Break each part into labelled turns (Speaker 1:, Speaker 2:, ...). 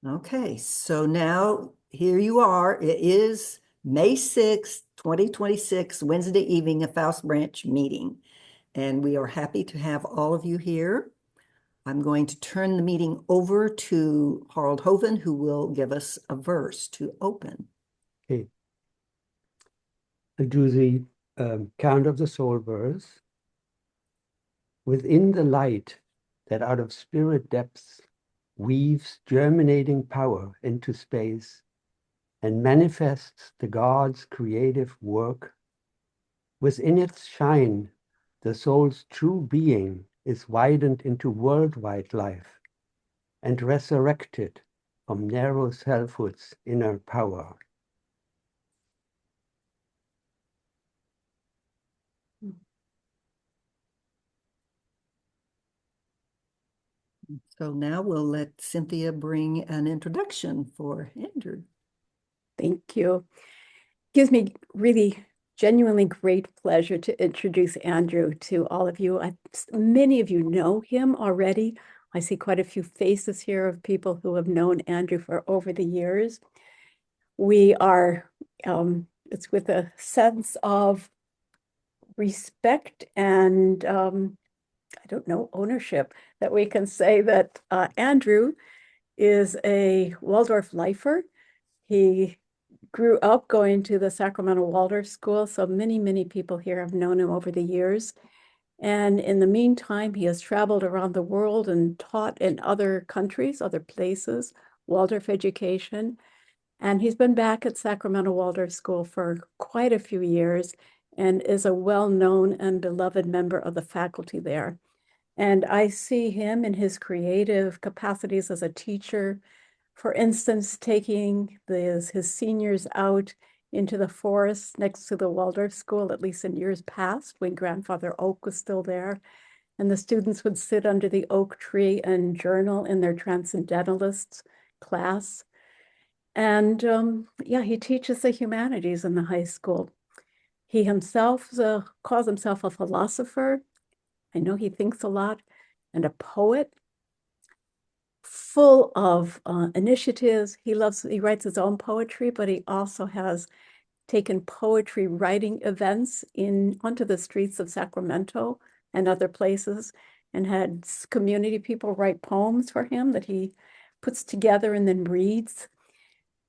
Speaker 1: Okay, so now here you are. It is May 6th, 2026, Wednesday evening, a Faust Branch meeting. And we are happy to have all of you here. I'm going to turn the meeting over to Harold Hoven, who will give us a verse to open.
Speaker 2: Okay. I'll do the count of the soul verse. Within the light that out of spirit depths weaves germinating power into space and manifests the God's creative work, within its shine, the soul's true being is widened into worldwide life and resurrected from narrow selfhood's inner power.
Speaker 1: So now we'll let Cynthia bring an introduction for Andrew.
Speaker 3: Thank you. Gives me really genuinely great pleasure to introduce Andrew to all of you. Many of you know him already. I see quite a few faces here of people who have known Andrew for over the years. We are, it's with a sense of respect and I don't know, ownership that we can say that Andrew is a Waldorf lifer. He grew up going to the Sacramento Waldorf school, so many people here have known him over the years. And in the meantime, he has traveled around the world and taught in other countries, other places, Waldorf education. And he's been back at Sacramento Waldorf School for quite a few years and is a well-known and beloved member of the faculty there. And I see him in his creative capacities as a teacher, for instance, taking his seniors out into the forest next to the Waldorf School, at least in years past, when Grandfather Oak was still there. And the students would sit under the oak tree and journal in their transcendentalists class. And yeah, he teaches the humanities in the high school. He himself calls himself a philosopher. I know he thinks a lot, and a poet, full of initiatives. He writes his own poetry, but he also has taken poetry writing events onto the streets of Sacramento and other places, and had community people write poems for him that he puts together and then reads.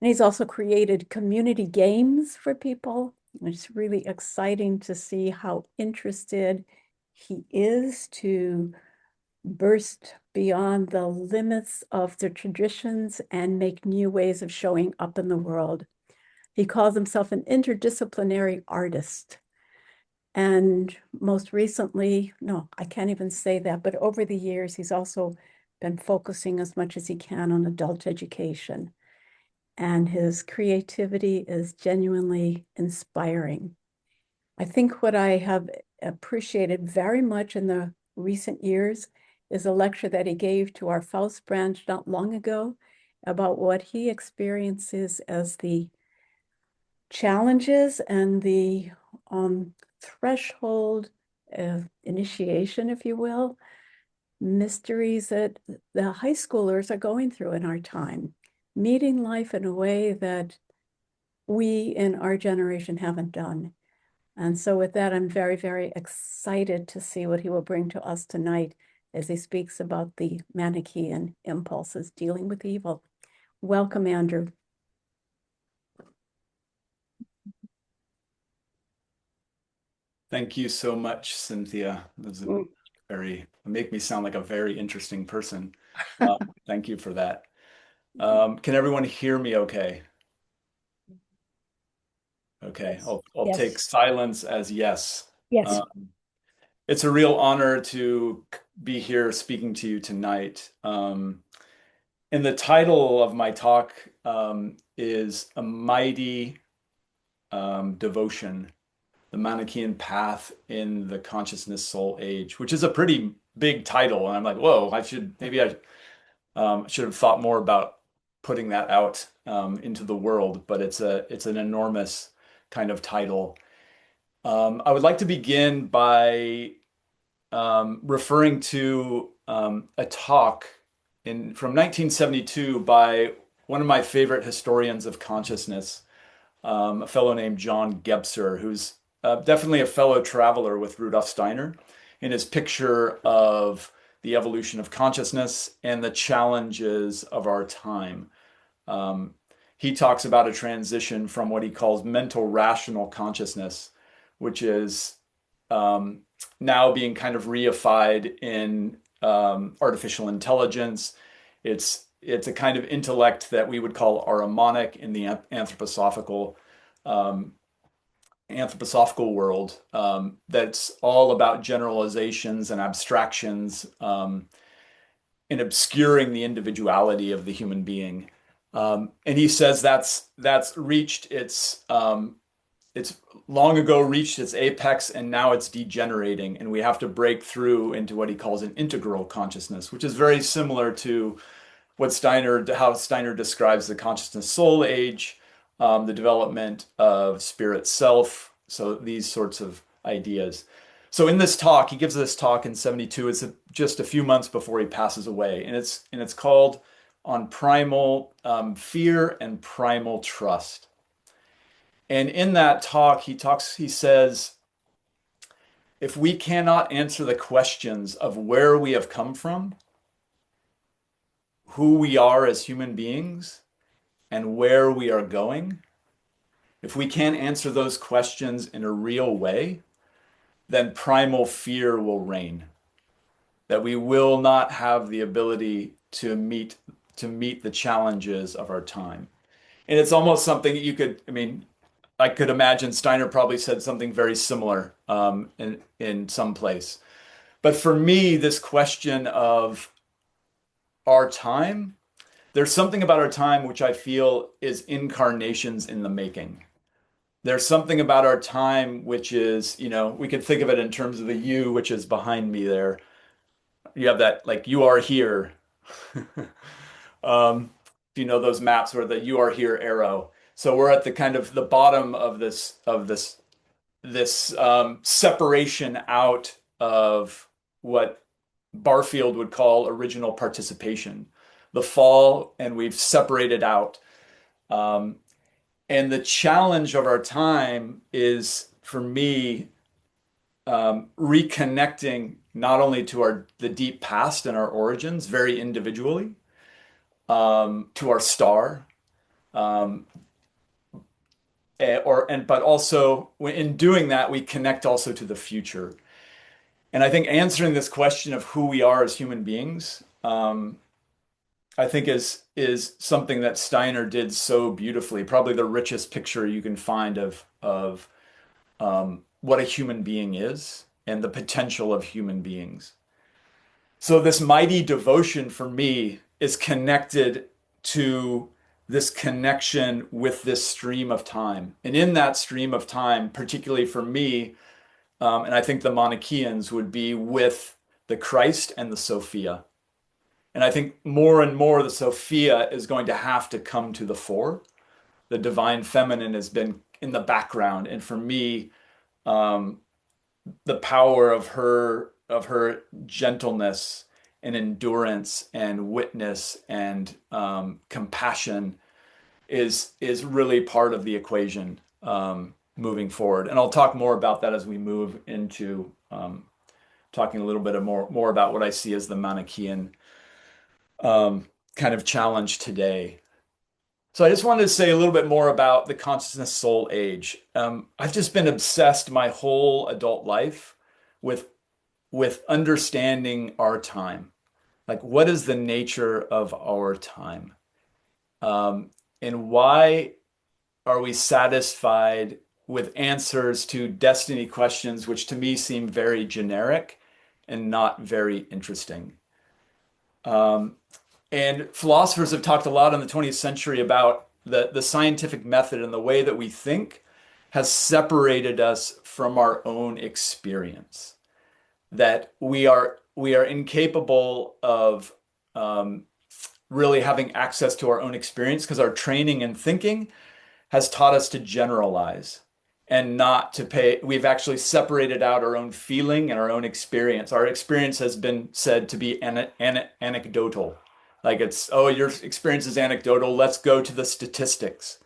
Speaker 3: And he's also created community games for people. It's really exciting to see how interested he is to burst beyond the limits of the traditions and make new ways of showing up in the world. He calls himself an interdisciplinary artist. And most recently, no, I can't even say that, but over the years, he's also been focusing as much as he can on adult education. And his creativity is genuinely inspiring. I think what I have appreciated very much in the recent years is a lecture that he gave to our Faust branch not long ago about what he experiences as the challenges and the threshold of initiation, if you will, mysteries that the high schoolers are going through in our time, meeting life in a way that we in our generation haven't done. And so with that, I'm very excited to see what he will bring to us tonight as he speaks about the Manichean impulses dealing with evil. Welcome, Andrew.
Speaker 4: Thank you so much, Cynthia. That was make me sound like a very interesting person. Thank you for that. Can everyone hear me okay? Okay, I'll
Speaker 3: Yes.
Speaker 4: take silence as yes.
Speaker 3: Yes.
Speaker 4: It's a real honor to be here speaking to you tonight. And the title of my talk is A Mighty Devotion, the Manichean Path in the Consciousness Soul Age, which is a pretty big title. And I'm like, whoa, I should have thought more about putting that out into the world, but it's an enormous kind of title. I would like to begin by referring to a talk from 1972 by one of my favorite historians of consciousness, a fellow named John Gebser, who's definitely a fellow traveler with Rudolf Steiner, in his picture of the evolution of consciousness and the challenges of our time. He talks about a transition from what he calls mental rational consciousness, which is now being kind of reified in artificial intelligence. It's a kind of intellect that we would call aromonic in the anthroposophical world, that's all about generalizations and abstractions, and obscuring the individuality of the human being. And he says that's reached it's long ago reached its apex, and now it's degenerating, and we have to break through into what he calls an integral consciousness, which is very similar to how Steiner describes the consciousness soul age, the development of spirit self. So these sorts of ideas. So in this talk, he gives this talk in 72. It's just a few months before he passes away, and it's called On Primal Fear and Primal Trust. And in that talk, he says, if we cannot answer the questions of where we have come from, who we are as human beings, and where we are going, if we can't answer those questions in a real way, then primal fear will reign. That we will not have the ability to meet the challenges of our time. And it's almost something I could imagine Steiner probably said something very similar in some place. But for me, this question of our time, there's something about our time which I feel is incarnations in the making. There's something about our time which is, we could think of it in terms of the you, which is behind me there. You have that, like, you are here. If you know those maps where the you are here arrow. So we're at the kind of the bottom of this separation out of what Barfield would call original participation, the fall, and we've separated out. And the challenge of our time is, for me, reconnecting not only to the deep past and our origins very individually, to our star, but also in doing that, we connect also to the future. And I think answering this question of who we are as human beings, I think is something that Steiner did so beautifully. Probably the richest picture you can find of what a human being is and the potential of human beings. So this mighty devotion for me is connected to this connection with this stream of time. And in that stream of time, particularly for me, and I think the Manicheans would be with the Christ and the Sophia. And I think more and more the Sophia is going to have to come to the fore. The divine feminine has been in the background. And for me, the power of her gentleness and endurance and witness and compassion is really part of the equation moving forward. And I'll talk more about that as we move into talking a little bit more about what I see as the Manichean kind of challenge today. So I just wanted to say a little bit more about the consciousness soul age. I've just been obsessed my whole adult life with understanding our time. Like, what is the nature of our time? And why are we satisfied with answers to destiny questions, which to me seem very generic and not very interesting? And philosophers have talked a lot in the 20th century about the scientific method, and the way that we think has separated us from our own experience. That we are incapable of really having access to our own experience, because our training and thinking has taught us to generalize and not to pay. We've actually separated out our own feeling and our own experience. Our experience has been said to be anecdotal. Like it's, oh, your experience is anecdotal. Let's go to the statistics.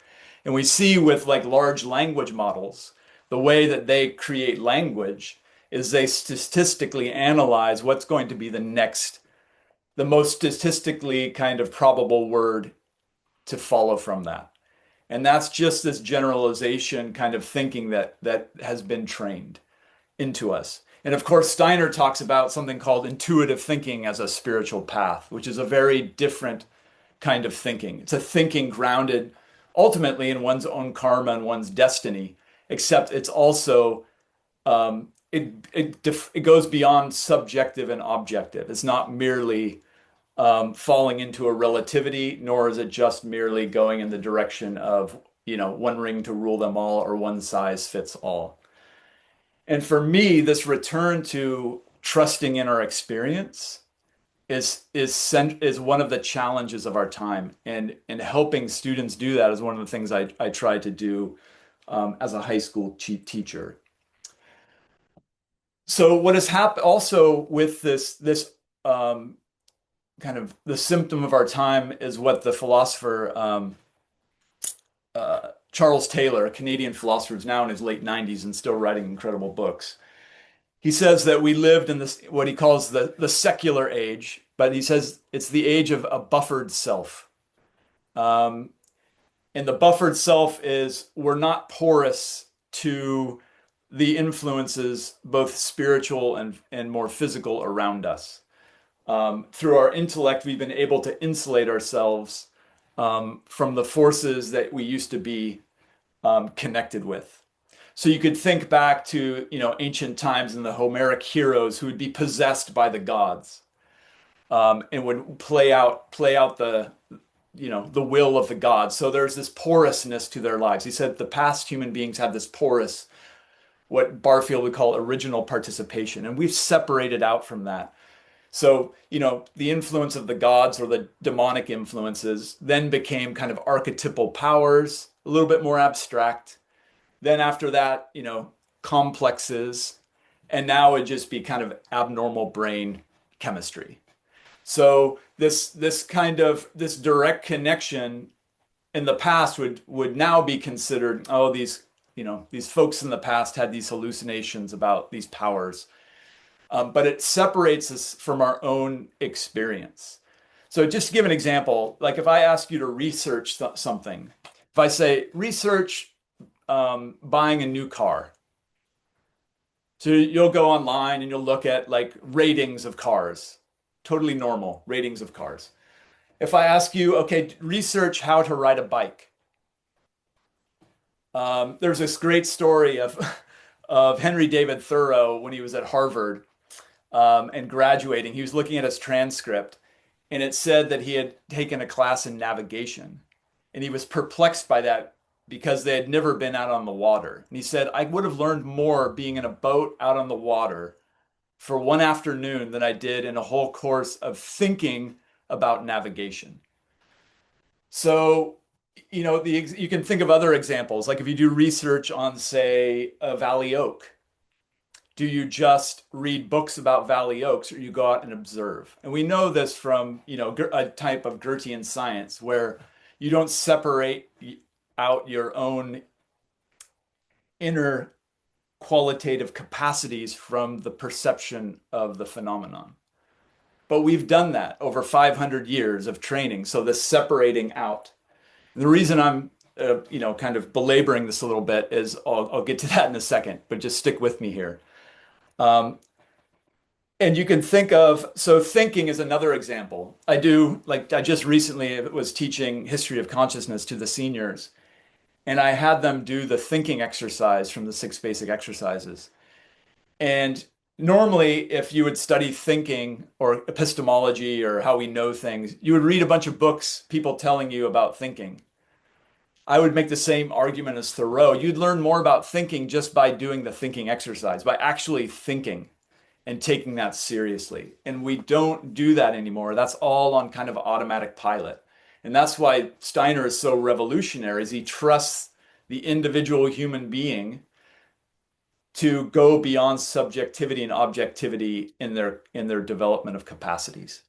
Speaker 4: And we see with like large language models, the way that they create language is they statistically analyze what's going to be the most statistically kind of probable word to follow from that. And that's just this generalization kind of thinking that has been trained into us. And of course, Steiner talks about something called intuitive thinking as a spiritual path, which is a very different kind of thinking. It's a thinking grounded ultimately in one's own karma and one's destiny, except it's also it goes beyond subjective and objective. It's not merely falling into a relativity, nor is it just merely going in the direction of, one ring to rule them all or one size fits all. And for me, this return to trusting in our experience is one of the challenges of our time, and helping students do that is one of the things I try to do as a high school teacher. So what has happened also with this kind of the symptom of our time is what the philosopher Charles Taylor, a Canadian philosopher who's now in his late 90s and still writing incredible books. He says that we lived in this, what he calls the secular age, but he says it's the age of a buffered self. And the buffered self is we're not porous to the influences, both spiritual and more physical around us. Through our intellect, we've been able to insulate ourselves from the forces that we used to be connected with. So you could think back to, ancient times and the Homeric heroes who would be possessed by the gods, and would play out the, the will of the gods. So there's this porousness to their lives. He said the past human beings had this porous, what Barfield would call original participation, and we've separated out from that. So, the influence of the gods or the demonic influences then became kind of archetypal powers, a little bit more abstract. Then after that, complexes, and now it'd just be kind of abnormal brain chemistry. So this direct connection in the past would now be considered, oh, these folks in the past had these hallucinations about these powers. But it separates us from our own experience. So just to give an example, like if I ask you to research something, if I say research buying a new car, so you'll go online and you'll look at like ratings of cars, totally normal ratings of cars. If I ask you, okay, research how to ride a bike, there's this great story of Henry David Thoreau when he was at Harvard. And graduating, he was looking at his transcript, and it said that he had taken a class in navigation, and he was perplexed by that because they had never been out on the water. And he said, I would have learned more being in a boat out on the water for one afternoon than I did in a whole course of thinking about navigation. So, you can think of other examples, like if you do research on, say, a Valley Oak. Do you just read books about Valley Oaks, or you go out and observe? And we know this from, a type of Goethean science where you don't separate out your own inner qualitative capacities from the perception of the phenomenon. But we've done that over 500 years of training. So this separating out. And the reason I'm, kind of belaboring this a little bit is I'll get to that in a second, but just stick with me here. And you can think of, so thinking is another example. I just recently was teaching history of consciousness to the seniors, and I had them do the thinking exercise from the 6 basic exercises. And normally, if you would study thinking or epistemology or how we know things, you would read a bunch of books, people telling you about thinking. I would make the same argument as Thoreau. You'd learn more about thinking just by doing the thinking exercise, by actually thinking and taking that seriously. And we don't do that anymore. That's all on kind of automatic pilot. And that's why Steiner is so revolutionary, is he trusts the individual human being to go beyond subjectivity and objectivity in their development of capacities.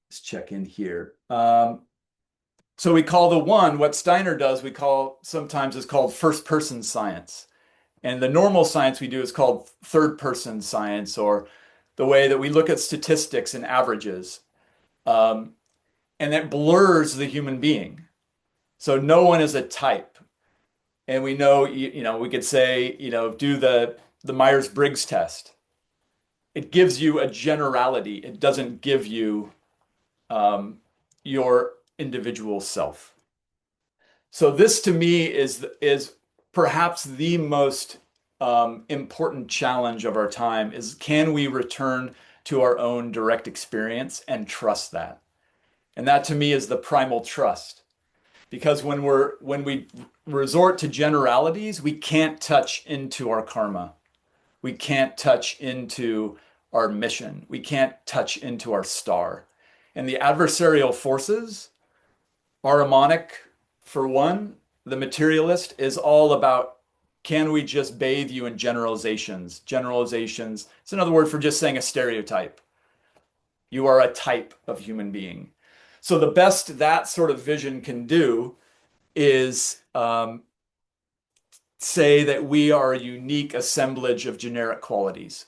Speaker 4: Let's check in here. So we call the one, what Steiner does, sometimes is called first person science. And the normal science we do is called third person science, or the way that we look at statistics and averages. And that blurs the human being. So no one is a type. And we know, we could say, do the Myers-Briggs test. It gives you a generality. It doesn't give you your individual self. So this to me is perhaps the most important challenge of our time is, can we return to our own direct experience and trust that? And that to me is the primal trust. Because when we resort to generalities, we can't touch into our karma. We can't touch into our mission. We can't touch into our star. And the adversarial forces, Ahrimanic for one, the materialist, is all about, can we just bathe you in generalizations? Generalizations, it's another word for just saying a stereotype. You are a type of human being. So the best that sort of vision can do is say that we are a unique assemblage of generic qualities.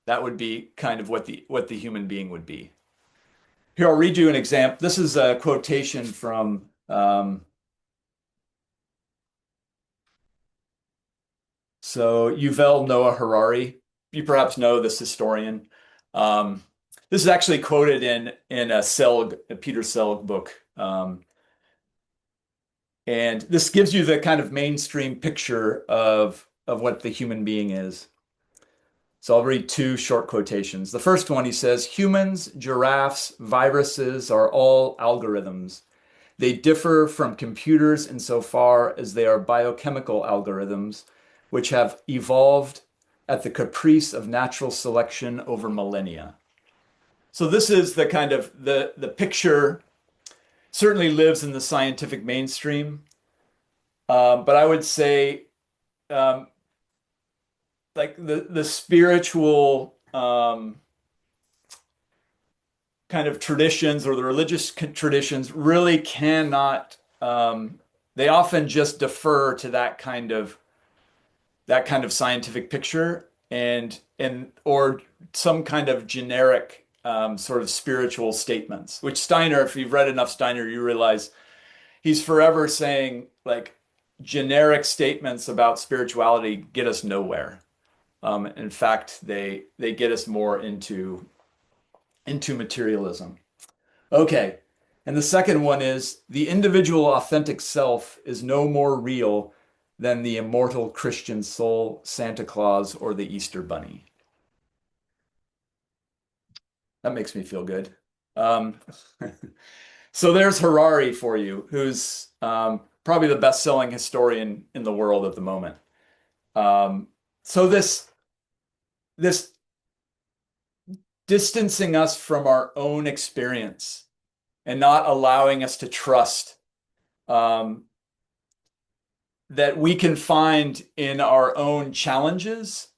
Speaker 4: That would be kind of what the human being would be. Here, I'll read you an example. This is a quotation from Yuval Noah Harari. You perhaps know this historian. This is actually quoted in a Peter Selg book. And this gives you the kind of mainstream picture of what the human being is. So I'll read two short quotations. The first one, he says, humans, giraffes, viruses are all algorithms. They differ from computers insofar as they are biochemical algorithms, which have evolved at the caprice of natural selection over millennia. So this is the kind of the picture, certainly lives in the scientific mainstream. But I would say like the spiritual kind of traditions, or the religious traditions, really cannot, they often just defer to that kind of scientific picture, and or some kind of generic sort of spiritual statements, which Steiner, if you've read enough Steiner, you realize he's forever saying like generic statements about spirituality get us nowhere. In fact, they get us more into materialism. Okay. And the second one is, the individual authentic self is no more real than the immortal Christian soul, Santa Claus, or the Easter Bunny. That makes me feel good. So there's Harari for you, who's probably the best-selling historian in the world at the moment. So this distancing us from our own experience and not allowing us to trust that we can find in our own challenges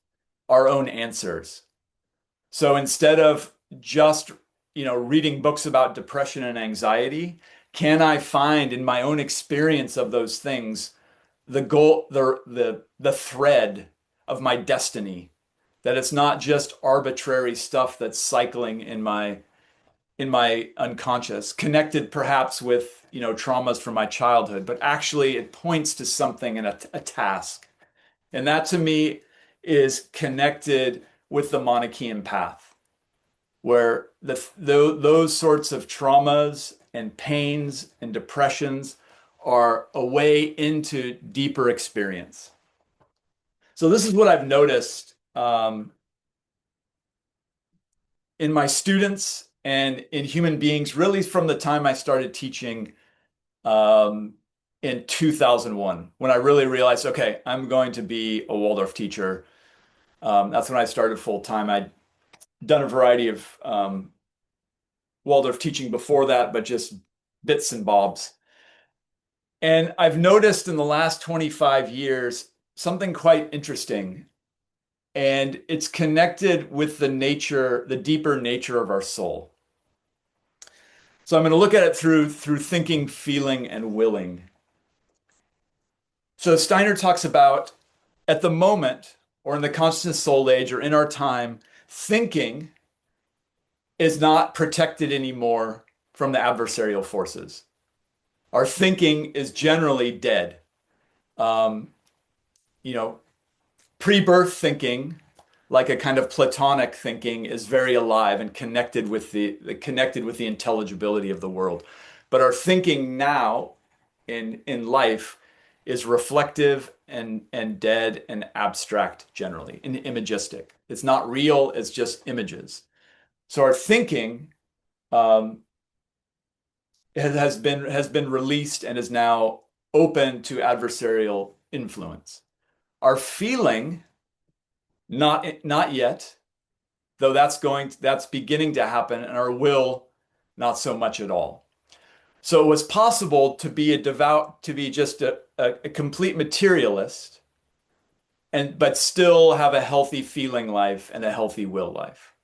Speaker 4: our own answers. So instead of just reading books about depression and anxiety, can I find in my own experience of those things the goal, the thread of my destiny? That it's not just arbitrary stuff that's cycling in my unconscious, connected perhaps with traumas from my childhood, but actually it points to something in a task. And that to me is connected with the Manichean path, where those sorts of traumas and pains and depressions are a way into deeper experience. So this is what I've noticed in my students and in human beings, really from the time I started teaching in 2001, when I really realized, okay, I'm going to be a Waldorf teacher. That's when I started full time. I'd done a variety of Waldorf teaching before that, but just bits and bobs. And I've noticed in the last 25 years something quite interesting. And it's connected with the deeper nature of our soul. So I'm going to look at it through thinking, feeling, and willing. So Steiner talks about at the moment, or in the consciousness soul age, or in our time, thinking is not protected anymore from the adversarial forces. Our thinking is generally dead. Um, you know, pre-birth thinking, like a kind of Platonic thinking, is very alive and connected with the intelligibility of the world. But our thinking now in life is reflective and dead and abstract generally, and imagistic. It's not real, it's just images. So our thinking um, has been released and is now open to adversarial influence. Our feeling, not yet, though that's beginning to happen, and our will, not so much at all. So it was possible to be just a complete materialist, but still have a healthy feeling life and a healthy will life.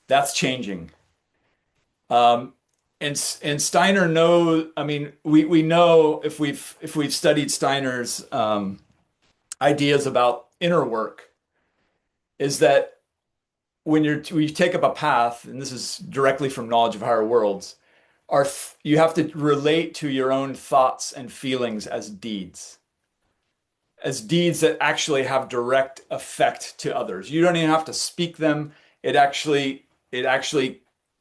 Speaker 4: That's changing. And Steiner knows, I mean, we know if we've studied Steiner's ideas about inner work, is that when you take up a path, and this is directly from knowledge of higher worlds, you have to relate to your own thoughts and feelings as deeds that actually have direct effect to others. You don't even have to speak them. It actually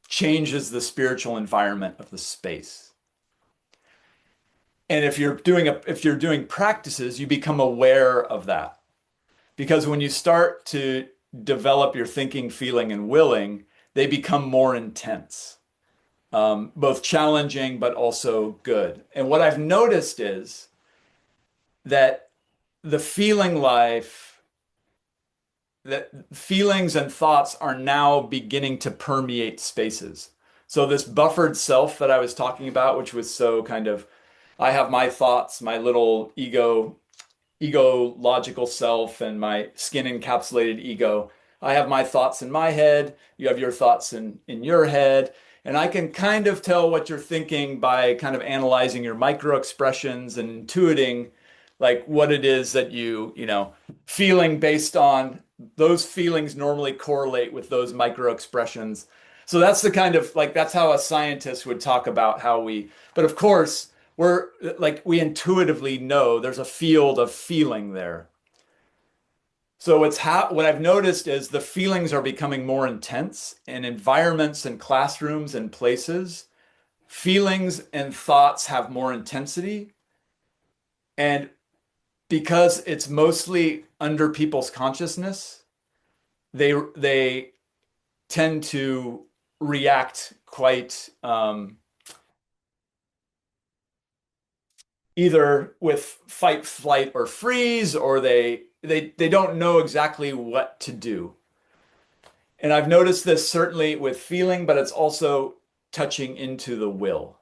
Speaker 4: changes the spiritual environment of the space. And if you're doing practices, you become aware of that. Because when you start to develop your thinking, feeling, and willing, they become more intense, both challenging but also good. And what I've noticed is that the feeling life, that feelings and thoughts are now beginning to permeate spaces. So this buffered self that I was talking about, which was so kind of, I have my thoughts, my little ego logical self, and my skin encapsulated ego. I have my thoughts in my head. You have your thoughts in your head. And I can kind of tell what you're thinking by kind of analyzing your micro expressions and intuiting like what it is that feeling based on those feelings normally correlate with those micro expressions. So that's the kind of like, that's how a scientist would talk about but of course, we intuitively know there's a field of feeling there. So what I've noticed is the feelings are becoming more intense in environments and classrooms and places. Feelings and thoughts have more intensity. And because it's mostly under people's consciousness, they tend to react quite either with fight, flight, or freeze, or they don't know exactly what to do. And I've noticed this certainly with feeling, but it's also touching into the will,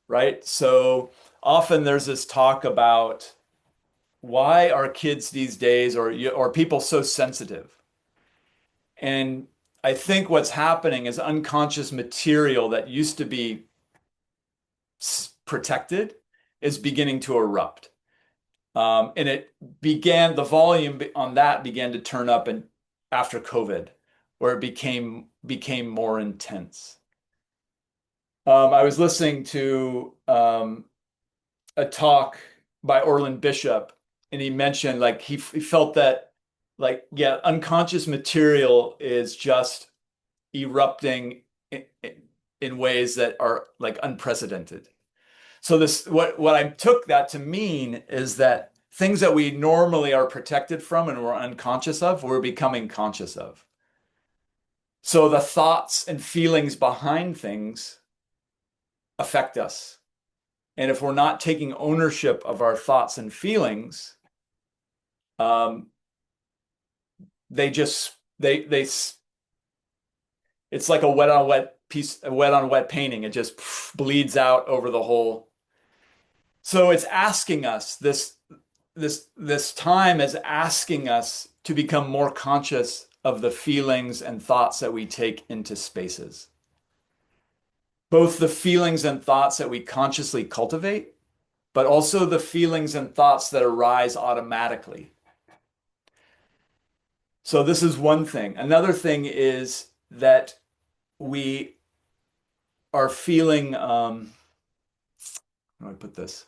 Speaker 4: right? So often there's this talk about why are kids these days or people so sensitive? And I think what's happening is unconscious material that used to be protected is beginning to erupt. And the volume on that began to turn up after COVID, where it became more intense. I was listening to a talk by Orland Bishop, and he mentioned like he felt that like, yeah, unconscious material is just erupting in ways that are like unprecedented. So what I took that to mean is that things that we normally are protected from and we're unconscious of, we're becoming conscious of. So the thoughts and feelings behind things affect us. And if we're not taking ownership of our thoughts and feelings, it's like a wet on wet painting. It just bleeds out over the whole. So it's asking us this time is asking us to become more conscious of the feelings and thoughts that we take into spaces. both the feelings and thoughts that we consciously cultivate, but also the feelings and thoughts that arise automatically. So this is one thing. Another thing is that we are feeling, how do I put this?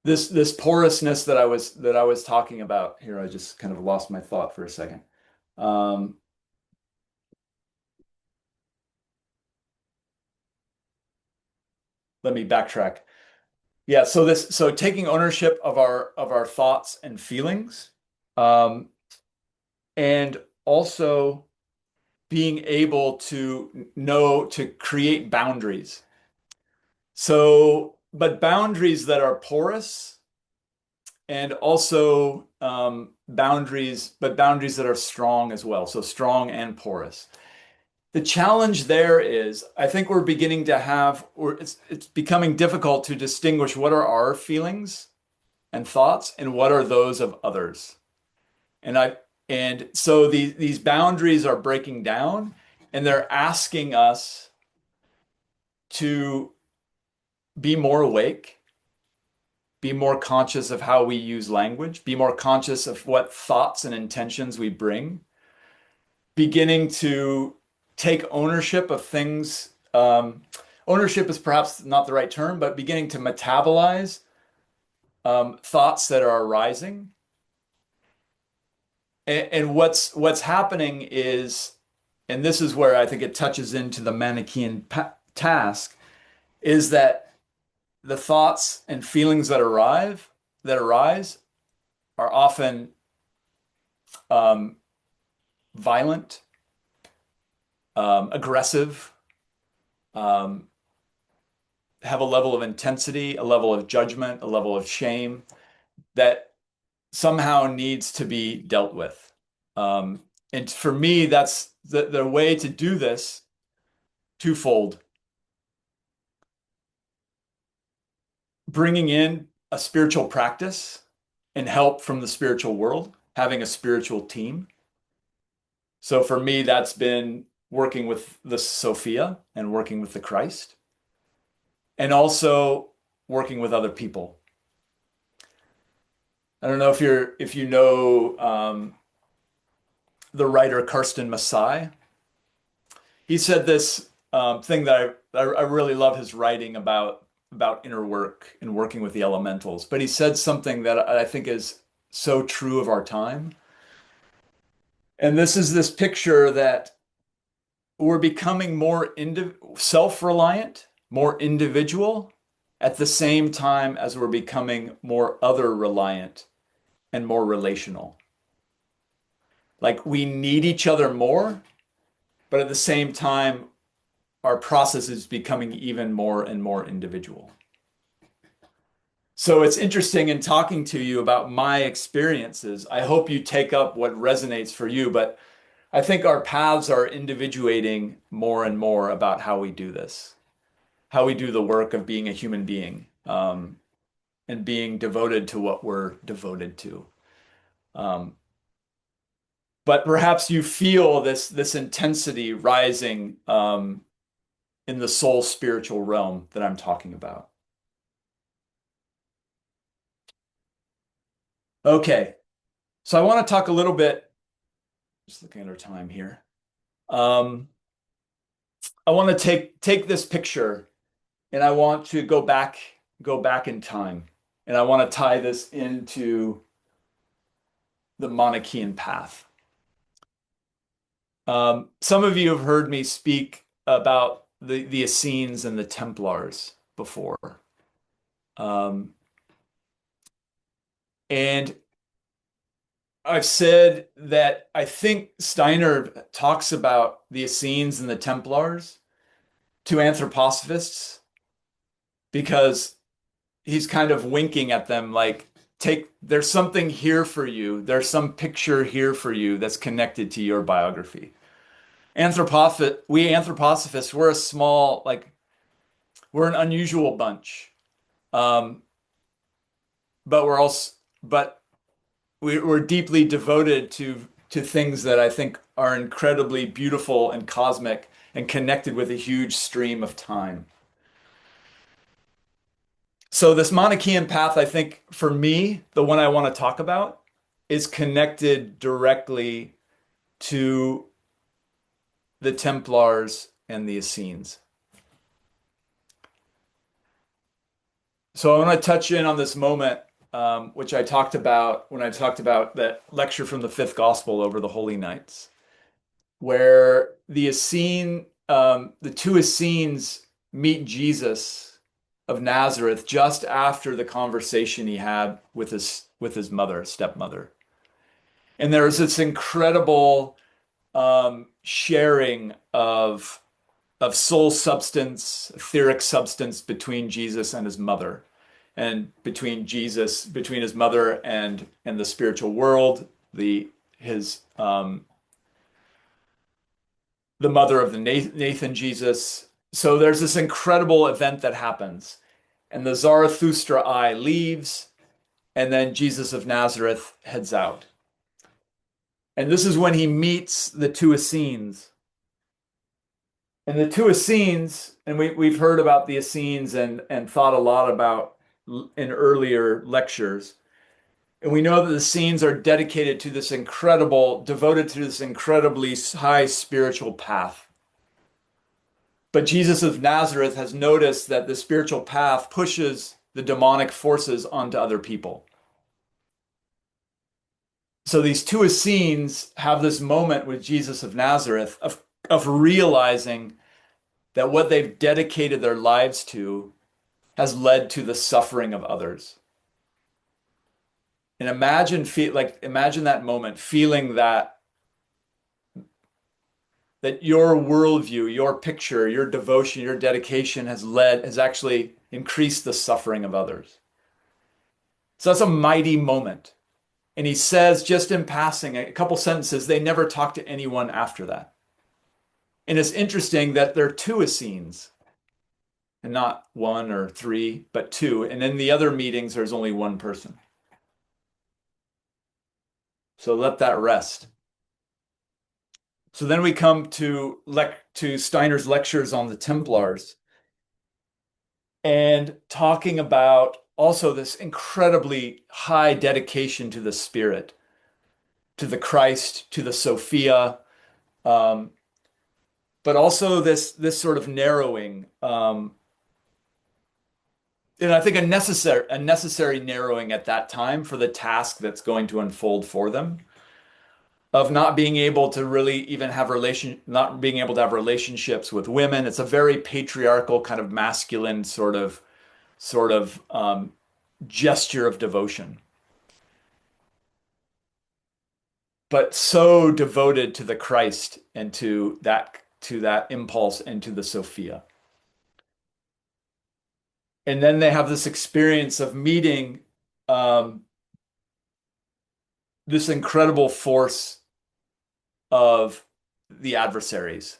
Speaker 4: This porousness that I was talking about here. I just kind of lost my thought for a second. Let me backtrack. Yeah, so taking ownership of our thoughts and feelings, and also being able to know to create boundaries. So, but boundaries that are porous, and also boundaries that are strong as well. So strong and porous. The challenge there is, I think we're beginning to have, or it's becoming difficult to distinguish what are our feelings and thoughts and what are those of others. And so these boundaries are breaking down, and they're asking us to be more awake, be more conscious of how we use language, be more conscious of what thoughts and intentions we bring, beginning to take ownership of things. Ownership is perhaps not the right term, but beginning to metabolize thoughts that are arising. And what's happening is, and this is where I think it touches into the Manichean task, is that the thoughts and feelings that arise are often violent, aggressive, have a level of intensity, a level of judgment, a level of shame that somehow needs to be dealt with. And for me, that's the way to do this, twofold. Bringing in a spiritual practice and help from the spiritual world, having a spiritual team. So for me, that's been working with the Sophia and working with the Christ, and also working with other people. I don't know if you know the writer Karsten Masai. He said this thing that I really love his writing about inner work and working with the elementals. But he said something that I think is so true of our time. And this is this picture that we're becoming more self-reliant, more individual, at the same time as we're becoming more other-reliant and more relational. Like we need each other more, but at the same time, our process is becoming even more and more individual. So it's interesting in talking to you about my experiences. I hope you take up what resonates for you, but I think our paths are individuating more and more about how we do this, how we do the work of being a human being, and being devoted to what we're devoted to. But perhaps you feel this intensity rising in the soul spiritual realm that I'm talking about. Okay, so I want to talk a little bit, just looking at our time here. I want to take this picture and I want to go back in time. And I want to tie this into the Manichean path. Some of you have heard me speak about the Essenes and the Templars before. And I've said that I think Steiner talks about the Essenes and the Templars to anthroposophists because he's kind of winking at them like, there's something here for you. There's some picture here for you that's connected to your biography. We anthroposophists, we're a small, we're an unusual bunch. But we're deeply devoted to to things that I think are incredibly beautiful and cosmic and connected with a huge stream of time. So this Manichean path, I think for me, the one I want to talk about is connected directly to the Templars and the Essenes. So I want to touch in on this moment, which I talked about when I talked about that lecture from the Fifth Gospel over the Holy Nights, where the two Essenes meet Jesus of Nazareth just after the conversation he had with his mother, stepmother. And there's this incredible sharing of soul substance, etheric substance between Jesus and his mother, and between his mother and the spiritual world, the mother of the Nathan Jesus. So there's this incredible event that happens, and the Zarathustra I leaves, and then Jesus of Nazareth heads out. And this is when he meets the two Essenes. And the two Essenes, and we've heard about the Essenes and thought a lot about in earlier lectures. And we know that the Essenes are devoted to this incredibly high spiritual path. But Jesus of Nazareth has noticed that the spiritual path pushes the demonic forces onto other people. So these two Essenes have this moment with Jesus of Nazareth of realizing that what they've dedicated their lives to has led to the suffering of others. And imagine that moment, feeling that your worldview, your picture, your devotion, your dedication has actually increased the suffering of others. So that's a mighty moment. And he says, just in passing, a couple sentences, they never talked to anyone after that. And it's interesting that there are two Essenes, and not one or three, but two. And in the other meetings, there's only one person. So let that rest. So then we come to Steiner's lectures on the Templars and talking about also this incredibly high dedication to the Spirit, to the Christ, to the Sophia, but also this sort of narrowing, and I think a necessary narrowing at that time for the task that's going to unfold for them, of not being able to really even not being able to have relationships with women. It's a very patriarchal kind of masculine sort of gesture of devotion, but so devoted to the Christ and to that impulse and to the Sophia. And then they have this experience of meeting this incredible force of the adversaries.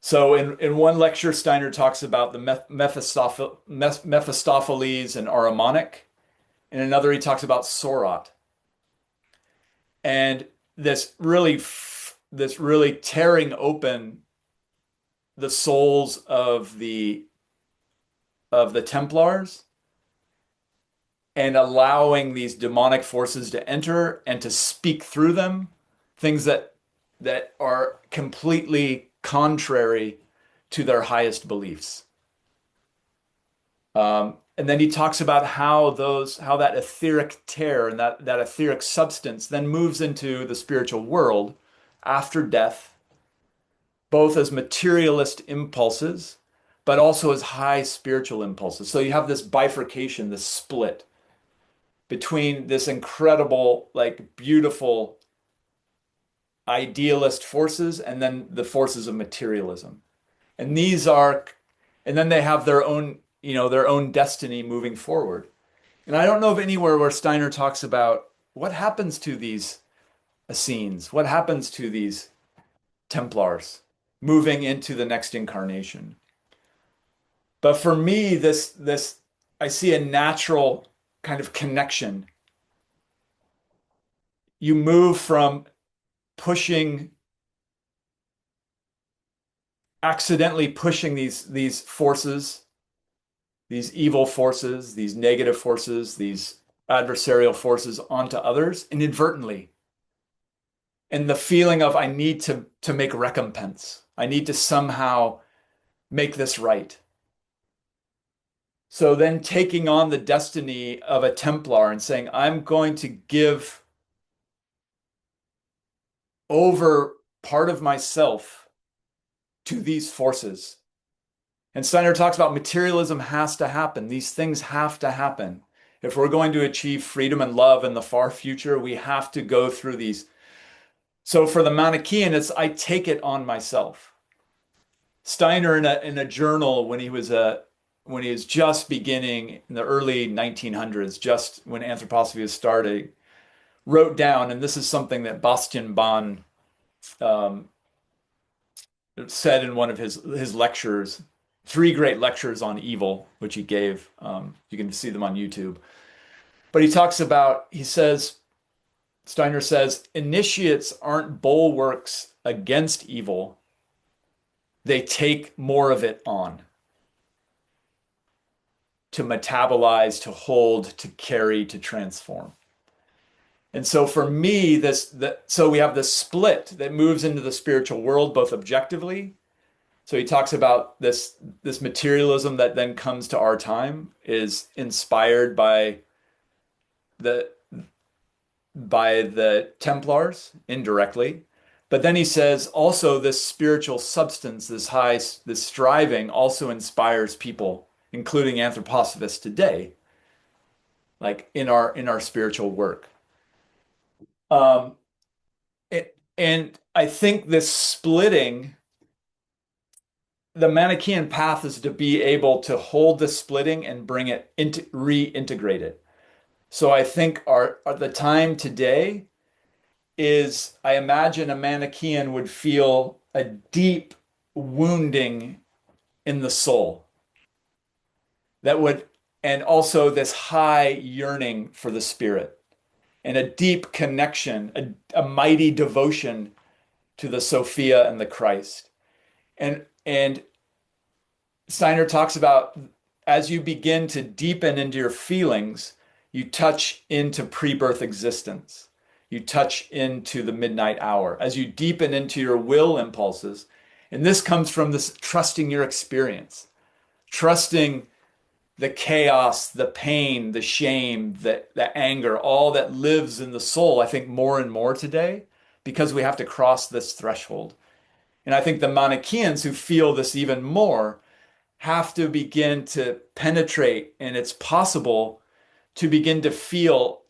Speaker 4: So in one lecture, Steiner talks about the Mephistopheles and Ahrimanich. In another, he talks about Seurat. And this really tearing open the souls of the Templars and allowing these demonic forces to enter and to speak through them, things that are completely contrary to their highest beliefs. And then he talks about how that etheric tear and that etheric substance then moves into the spiritual world after death, both as materialist impulses, but also as high spiritual impulses. So you have this bifurcation, this split between this incredible, like beautiful idealist forces and then the forces of materialism. And then they have their own destiny moving forward. And I don't know of anywhere where Steiner talks about what happens to these Essenes, what happens to these Templars moving into the next incarnation. But for me, I see a natural kind of connection. you move from accidentally pushing these forces, these evil forces, these negative forces, these adversarial forces onto others inadvertently. And the feeling of I need to make recompense. I need to somehow make this right. So then taking on the destiny of a Templar and saying, I'm going to give over part of myself to these forces. And Steiner talks about materialism has to happen. These things have to happen. If we're going to achieve freedom and love in the far future, we have to go through these. So for the Manichean, it's I take it on myself. Steiner in a journal when he was just beginning in the early 1900s, just when anthroposophy was starting, wrote down, and this is something that Bastian Bahn said in one of his lectures, three great lectures on evil, which he gave. You can see them on YouTube. But Steiner says, initiates aren't bulwarks against evil. They take more of it on to metabolize, to hold, to carry, to transform. And so for me, so we have this split that moves into the spiritual world, both objectively. So he talks about this materialism that then comes to our time is inspired by the Templars indirectly. But then he says also this spiritual substance, this striving also inspires people, including anthroposophists today, like in our spiritual work. And I think this splitting, the Manichean path is to be able to hold the splitting and bring it into reintegrate it. So I think the time today is, I imagine a Manichean would feel a deep wounding in the soul and also this high yearning for the spirit and a deep connection, a mighty devotion to the Sophia and the Christ. And Steiner talks about as you begin to deepen into your feelings, you touch into pre-birth existence. You touch into the midnight hour. As you deepen into your will impulses, and this comes from this trusting your experience, trusting the chaos, the pain, the shame, the anger, all that lives in the soul, I think more and more today, because we have to cross this threshold. And I think the Manicheans who feel this even more have to begin to penetrate, and it's possible to begin to feel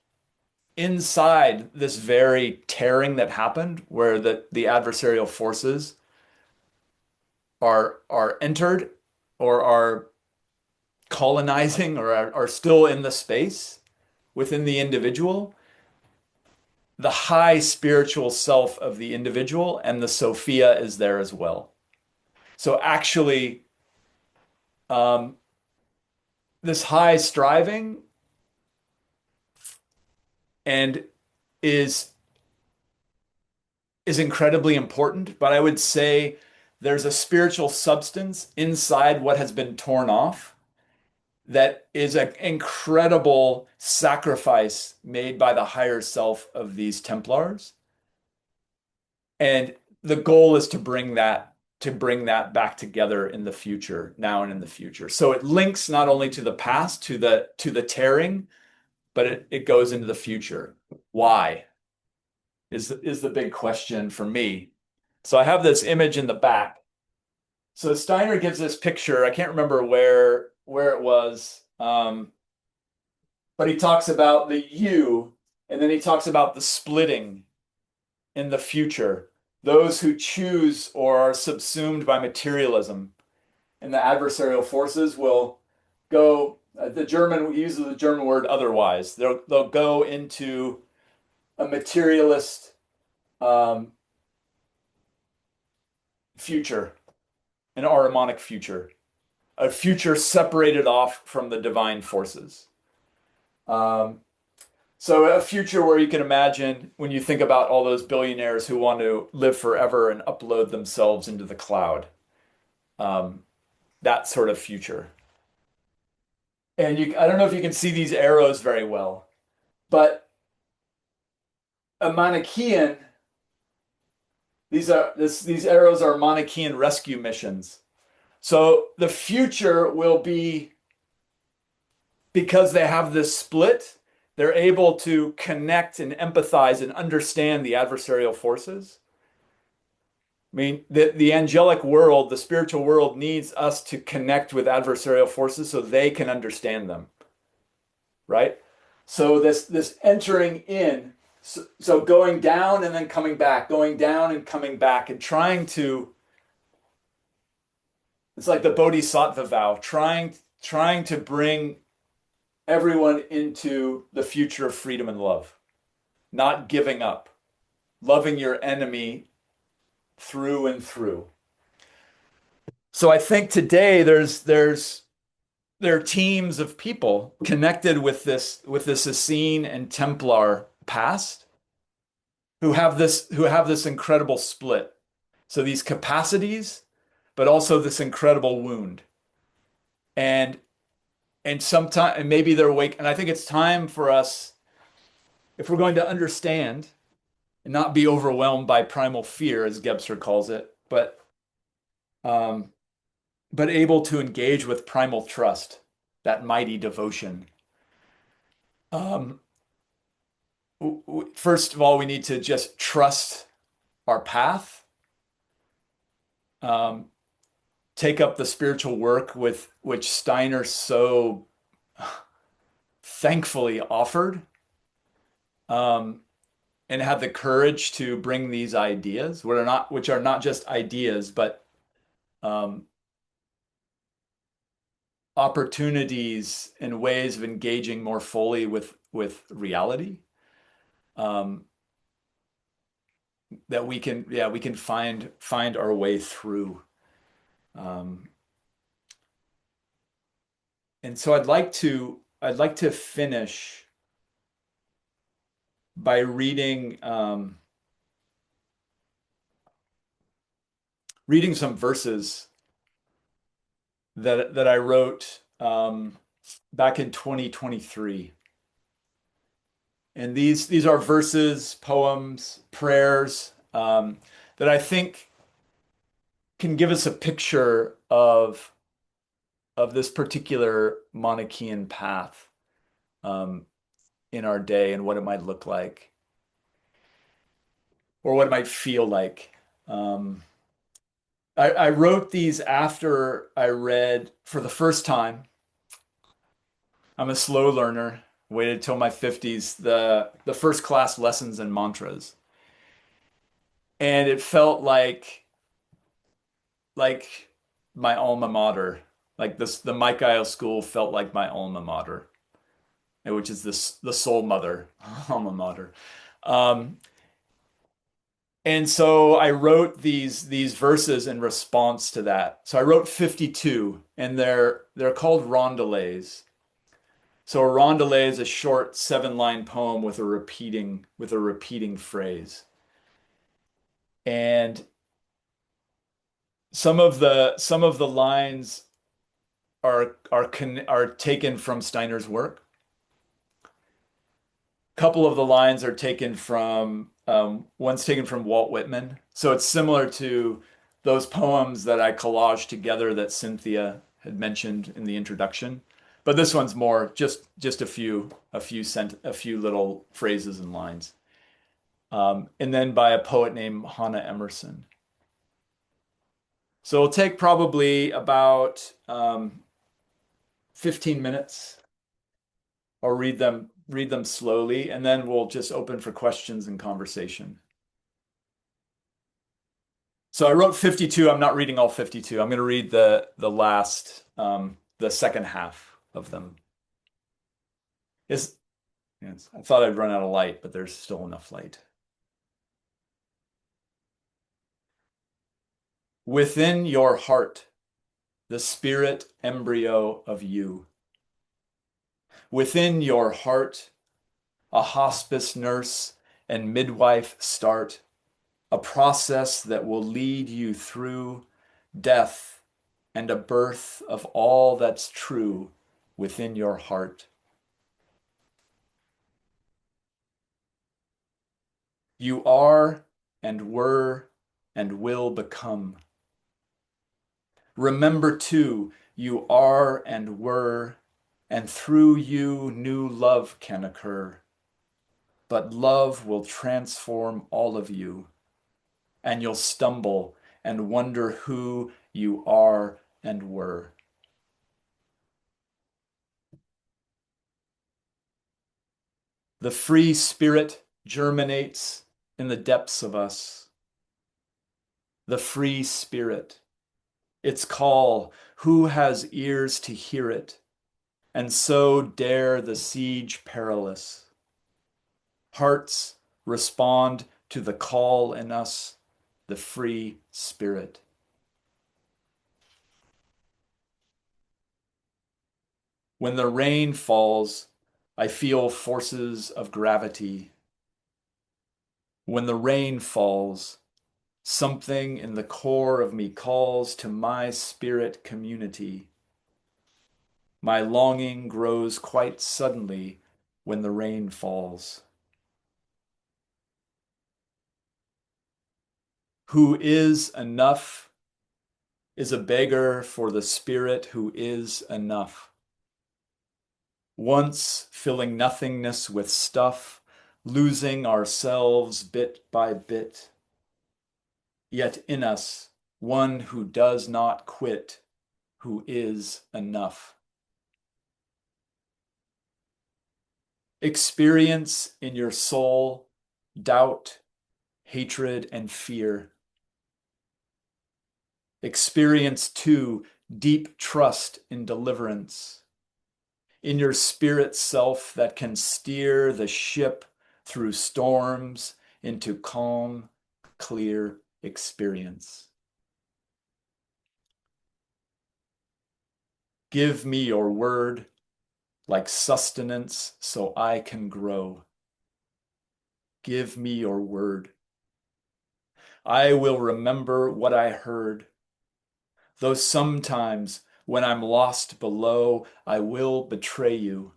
Speaker 4: inside this very tearing that happened, where the adversarial forces are entered or are colonizing or are still in the space within the individual, the high spiritual self of the individual and the Sophia is there as well. So actually, this high striving and is incredibly important, but I would say there's a spiritual substance inside what has been torn off that is an incredible sacrifice made by the higher self of these Templars. And the goal is to bring that back together in the future, now and in the future. So it links not only to the past, to the tearing, but it goes into the future. Why is the big question for me. So I have this image in the back. So Steiner gives this picture. I can't remember where it was, but he talks about the you, and then he talks about the splitting in the future. Those who choose or are subsumed by materialism and the adversarial forces will go. The German uses the German word otherwise. They'll go into a materialist future, an Ahrimanic future, a future separated off from the divine forces. So So a future where you can imagine when you think about all those billionaires who want to live forever and upload themselves into the cloud, um, that sort of future. And I don't know if you can see these arrows very well, but a Manichean, these arrows are Manichean rescue missions. So the future will be, because they have this split, they're able to connect and empathize and understand the adversarial forces. I mean, the angelic world, the spiritual world needs us to connect with adversarial forces so they can understand them, right? So this entering in, so going down and then coming back, going down and coming back, and trying to, it's like the Bodhisattva vow, trying to bring everyone into the future of freedom and love, not giving up, loving your enemy through and through. So I think today there are teams of people connected with this Essene and Templar past who have this incredible split. So these capacities, but also this incredible wound. And sometimes, and maybe they're awake. And I think it's time for us, if we're going to understand and not be overwhelmed by primal fear, as Gebser calls it, but able to engage with primal trust, that mighty devotion. First of all, we need to just trust our path, take up the spiritual work with which Steiner so thankfully offered, and have the courage to bring these ideas, which are not just ideas, but opportunities and ways of engaging more fully with reality, that we can find our way through. And so I'd like to finish by reading some verses that I wrote back in 2023. And these are verses, poems, prayers, that I think can give us a picture of this particular Manichean path in our day and what it might look like, or what it might feel like. I wrote these after I read for the first time. I'm a slow learner, waited till my 50s, the first class lessons in mantras. And it felt like my alma mater. Like the Mike Isle School felt like my alma mater, which is the soul mother, alma mater. And so I wrote these verses in response to that. So I wrote 52, and they're called rondelets. So a rondelet is a short 7-line poem with a repeating phrase. And some of the lines are taken from Steiner's work. A couple of the lines are taken from one's taken from Walt Whitman. So it's similar to those poems that I collaged together that Cynthia had mentioned in the introduction. But this one's more just a few little phrases and lines. And then by a poet named Hannah Emerson. So it'll take probably about 15 minutes. I'll read them slowly, and then we'll just open for questions and conversation. So I wrote 52. I'm not reading all 52. I'm going to read the last, the second half of them. Yes, I thought I'd run out of light, but there's still enough light. Within your heart, the spirit embryo of you. Within your heart, a hospice nurse and midwife start a process that will lead you through death and a birth of all that's true within your heart. You are and were and will become. Remember too, you are and were, and through you new love can occur. But love will transform all of you, and you'll stumble and wonder who you are and were. The free spirit germinates in the depths of us. The free spirit, its call, who has ears to hear it? And so dare the siege perilous. Hearts respond to the call in us, the free spirit. When the rain falls, I feel forces of gravity. When the rain falls, something in the core of me calls to my spirit community. My longing grows quite suddenly when the rain falls. Who is enough is a beggar for the spirit who is enough. Once filling nothingness with stuff, losing ourselves bit by bit. Yet in us, one who does not quit, who is enough. Experience in your soul doubt, hatred, and fear. Experience too deep trust in deliverance, in your spirit self that can steer the ship through storms into calm, clear experience. Give me your word like sustenance so I can grow. Give me your word. I will remember what I heard, though sometimes when I'm lost below, I will betray you.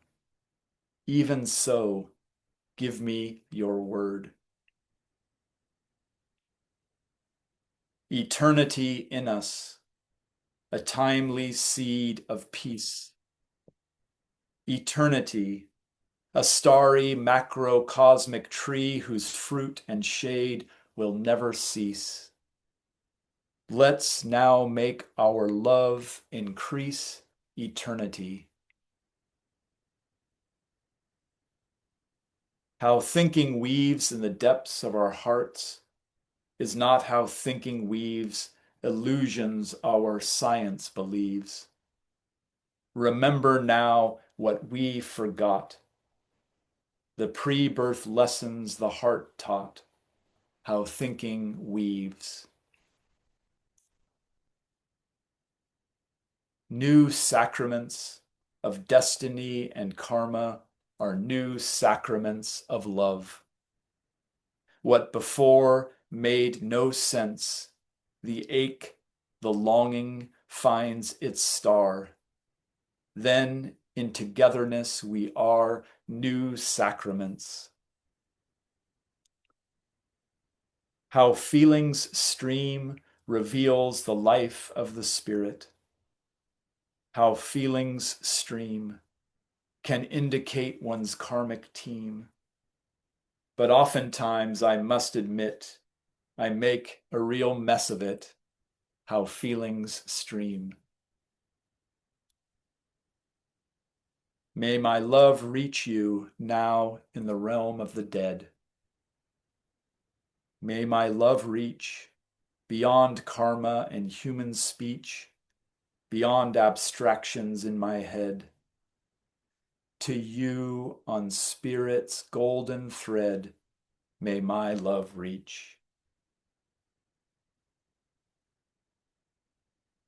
Speaker 4: Even so, give me your word. Eternity in us, a timely seed of peace. Eternity, a starry macrocosmic tree whose fruit and shade will never cease. Let's now make our love increase eternity. How thinking weaves in the depths of our hearts is not how thinking weaves illusions our science believes. Remember now what we forgot, the pre-birth lessons the heart taught, how thinking weaves. New sacraments of destiny and karma are new sacraments of love. What before made no sense, the ache, the longing finds its star. Then in togetherness we are new sacraments. How feelings stream reveals the life of the spirit. How feelings stream can indicate one's karmic team. But oftentimes I must admit, I make a real mess of it, how feelings stream. May my love reach you now in the realm of the dead. May my love reach beyond karma and human speech, beyond abstractions in my head. To you on spirit's golden thread, may my love reach.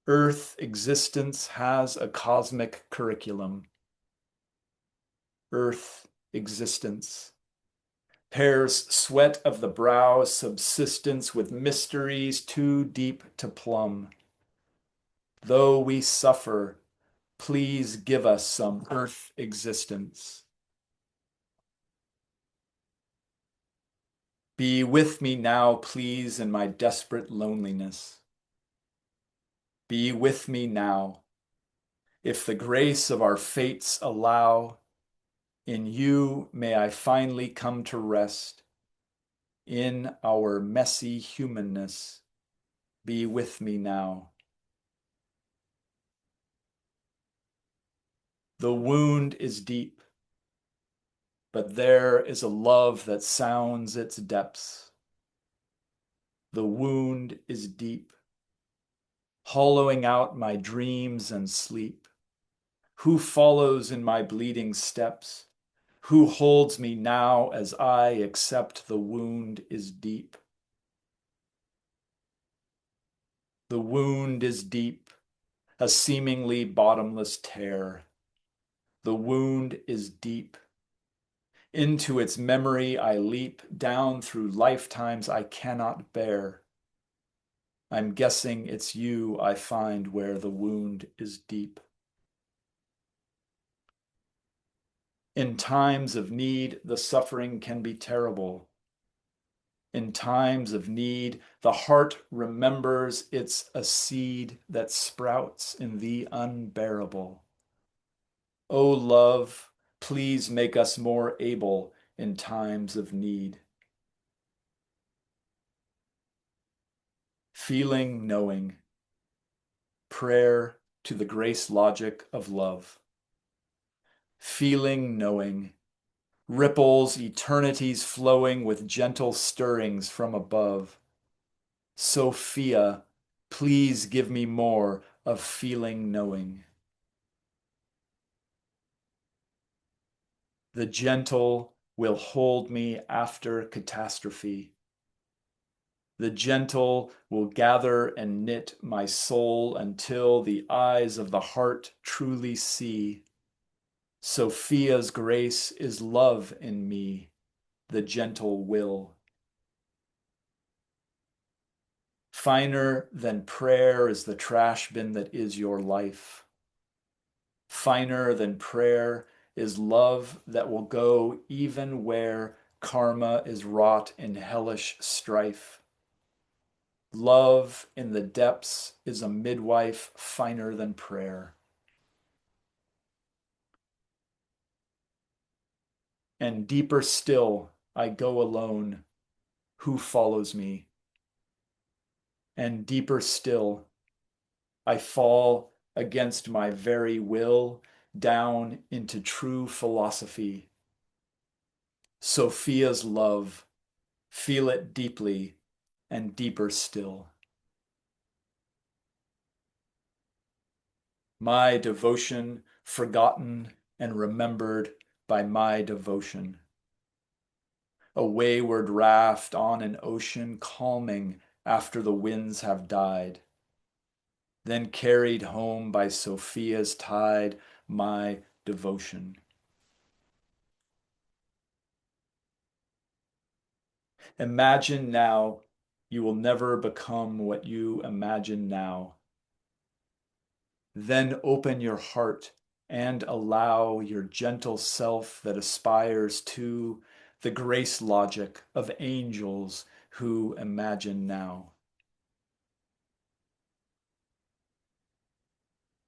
Speaker 4: Earth existence has a cosmic curriculum. Earth existence, pairs sweat of the brow subsistence with mysteries too deep to plumb. Though we suffer, please give us some earth existence. Be with me now, please, in my desperate loneliness. Be with me now. If the grace of our fates allow, in you may I finally come to rest. In our messy humanness, be with me now. The wound is deep, but there is a love that sounds its depths. The wound is deep, hollowing out my dreams and sleep. Who follows in my bleeding steps? Who holds me now as I accept the wound is deep? The wound is deep, a seemingly bottomless tear. The wound is deep. Into its memory I leap down through lifetimes I cannot bear. I'm guessing it's you I find where the wound is deep. In times of need, the suffering can be terrible. In times of need, the heart remembers it's a seed that sprouts in the unbearable. O love, please make us more able in times of need. Feeling, knowing, prayer to the grace logic of love. Feeling, knowing, ripples, eternities flowing with gentle stirrings from above. Sophia, please give me more of feeling, knowing. The gentle will hold me after catastrophe. The gentle will gather and knit my soul until the eyes of the heart truly see. Sophia's grace is love in me, the gentle will. Finer than prayer is the trash bin that is your life. Finer than prayer is love that will go even where karma is wrought in hellish strife. Love in the depths is a midwife finer than prayer. And deeper still, I go alone. Who follows me? And deeper still, I fall against my very will down into true philosophy. Sophia's love, feel it deeply and deeper still. My devotion forgotten and remembered by my devotion. A wayward raft on an ocean calming after the winds have died. Then carried home by Sophia's tide, my devotion. Imagine now you will never become what you imagine now. Then open your heart and allow your gentle self that aspires to the grace logic of angels who imagine now.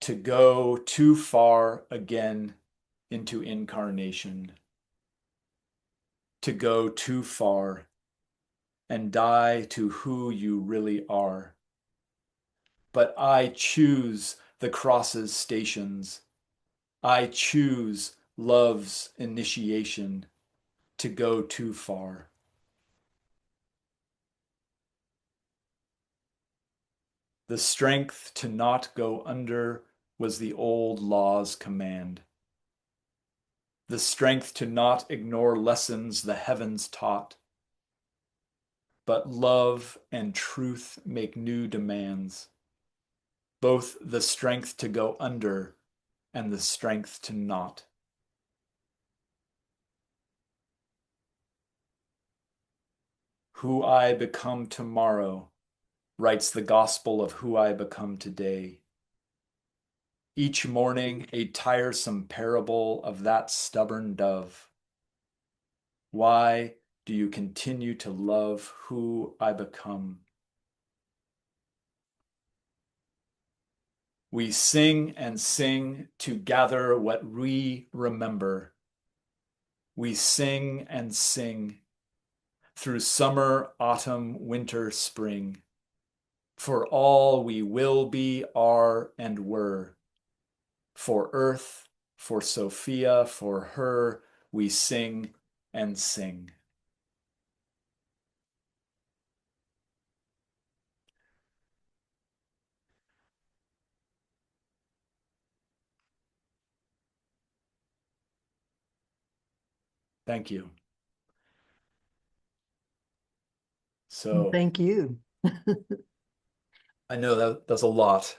Speaker 4: To go too far again into incarnation. To go too far and die to who you really are. But I choose the cross's stations. I choose love's initiation to go too far. The strength to not go under was the old law's command. The strength to not ignore lessons the heavens taught. But love and truth make new demands, both the strength to go under and the strength to not. who I become tomorrow writes the gospel of who I become today. Each morning, a tiresome parable of that stubborn dove. Why do you continue to love who I become? We sing and sing to gather what we remember. We sing and sing through summer, autumn, winter, spring. For all we will be, are, and were. For Earth, for Sophia, for her, we sing and sing. Thank you. So
Speaker 1: Thank you.
Speaker 4: I know that's a lot,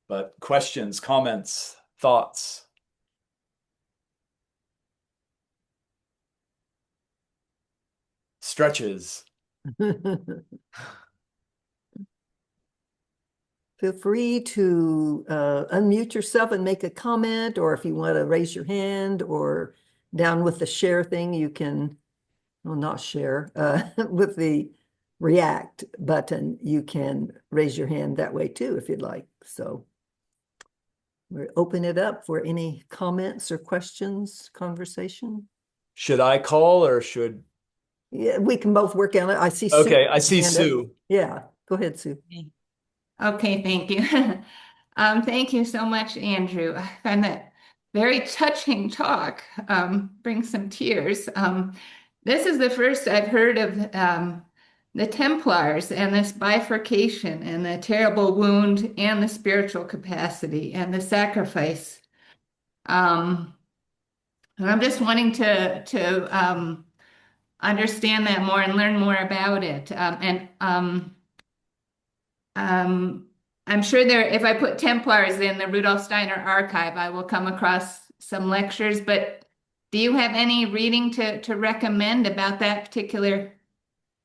Speaker 4: but questions, comments, thoughts? Stretches.
Speaker 1: Feel free to unmute yourself and make a comment, or if you want to raise your hand, or down with the share thing, you can, well, not share, with the react button, you can raise your hand that way too, if you'd like. So we'll open it up for any comments or questions, conversation.
Speaker 4: Should I call or should?
Speaker 1: Yeah, we can both work on it. I see Sue.
Speaker 4: Okay, I see
Speaker 1: hand up.
Speaker 4: Sue.
Speaker 1: Yeah, go ahead, Sue.
Speaker 5: Okay, thank you. Thank you so much, Andrew. I find that very touching talk, brings some tears. This is the first I've heard of the Templars and this bifurcation and the terrible wound and the spiritual capacity and the sacrifice. And I'm just wanting to understand that more and learn more about it. I'm sure there, if I put Templars in the Rudolf Steiner archive, I will come across some lectures, but do you have any reading to recommend about that particular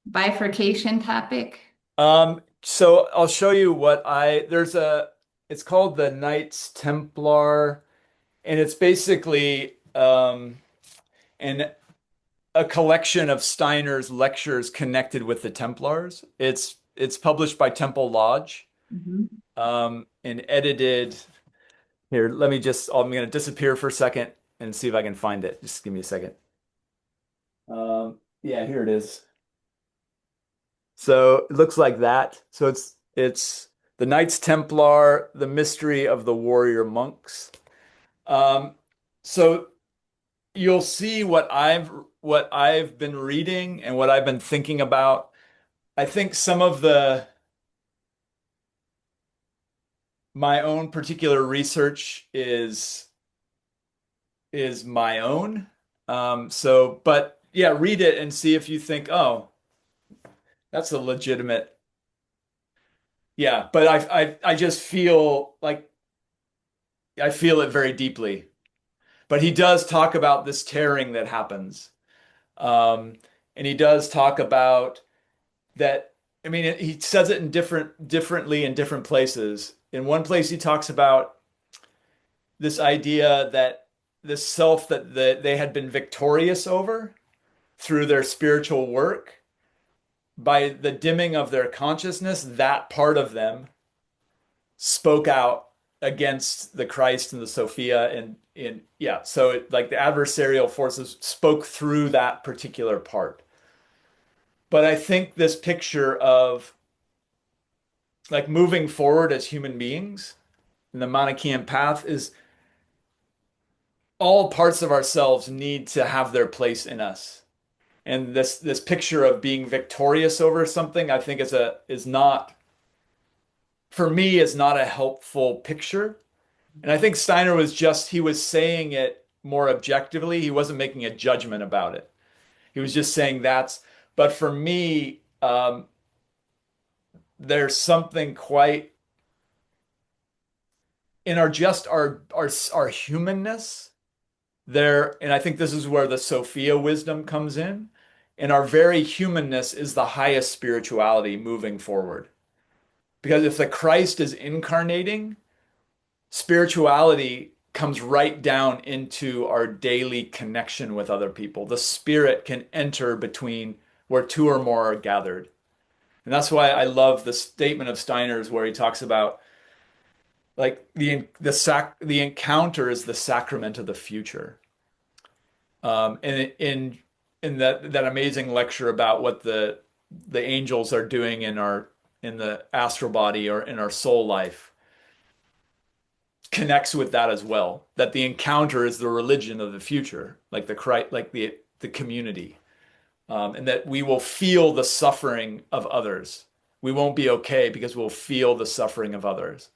Speaker 5: bifurcation topic?
Speaker 4: So I'll show you it's called the Knights Templar, and it's basically an a collection of Steiner's lectures connected with the Templars. It's published by Temple Lodge,
Speaker 5: Mhm.
Speaker 4: and edited. Here, I'm going to disappear for a second and see if I can find it. Just give me a second. Yeah, here it is. So it looks like that. So it's the Knights Templar, the mystery of the warrior monks. So you'll see what I've been reading and what I've been thinking about. I think some of my own particular research is my own. But yeah, read it and see if you think, oh, that's a legitimate. Yeah, but I just feel like I feel it very deeply. But he does talk about this tearing that happens. And he does talk about that. I mean, he says it in differently in different places. In one place, he talks about this idea that this self that they had been victorious over through their spiritual work, by the dimming of their consciousness, that part of them spoke out against the Christ and the Sophia, and yeah, so like the adversarial forces spoke through that particular part. But I think this picture of like moving forward as human beings in the Manichean path is all parts of ourselves need to have their place in us. And this picture of being victorious over something, I think is not, for me, is not a helpful picture. And I think Steiner he was saying it more objectively. He wasn't making a judgment about it. He was just saying but for me, there's something quite in our humanness there. And I think this is where the Sophia wisdom comes in, And our very humanness is the highest spirituality moving forward. Because if the Christ is incarnating, spirituality comes right down into our daily connection with other people. The spirit can enter between where two or more are gathered. And that's why I love the statement of Steiner's where he talks about like the encounter is the sacrament of the future. And in that amazing lecture about what the angels are doing in the astral body or in our soul life connects with that as well. That the encounter is the religion of the future, like the Christ, like the community, and that we will feel the suffering of others. We won't be okay because we'll feel the suffering of others,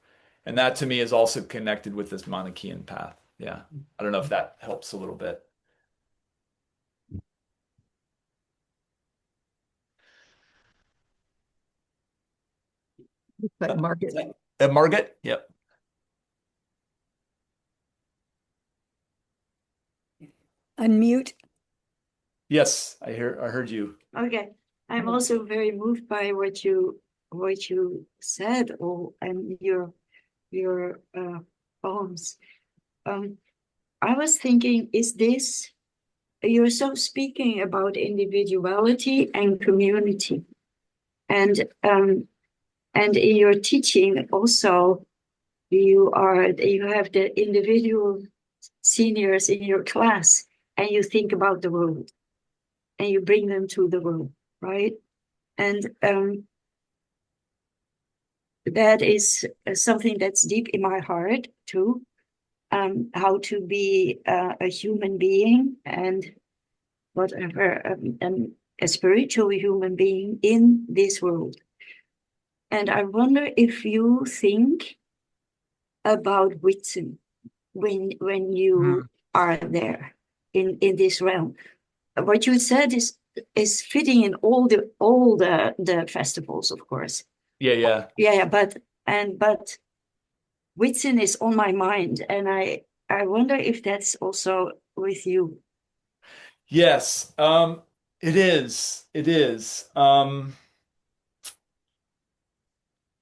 Speaker 4: and that to me is also connected with this Manichean path. Yeah, I don't know if that helps a little bit.
Speaker 1: Like Margaret.
Speaker 4: Margaret? Yep.
Speaker 6: Unmute.
Speaker 4: Yes, I heard you.
Speaker 6: Okay. I'm also very moved by what you said, and your poems. I was thinking, you're so speaking about individuality and community, and in your teaching also you have the individual seniors in your class, and you think about the world, and you bring them to the world, right? And that is something that's deep in my heart too. How to be a human being and whatever, a spiritual human being in this world. And I wonder if you think about wisdom when you are there in this realm. What you said is fitting in all the festivals, of course.
Speaker 4: Yeah.
Speaker 6: Yeah, but Whitson is on my mind, and I wonder if that's also with you.
Speaker 4: Yes. It is. It is.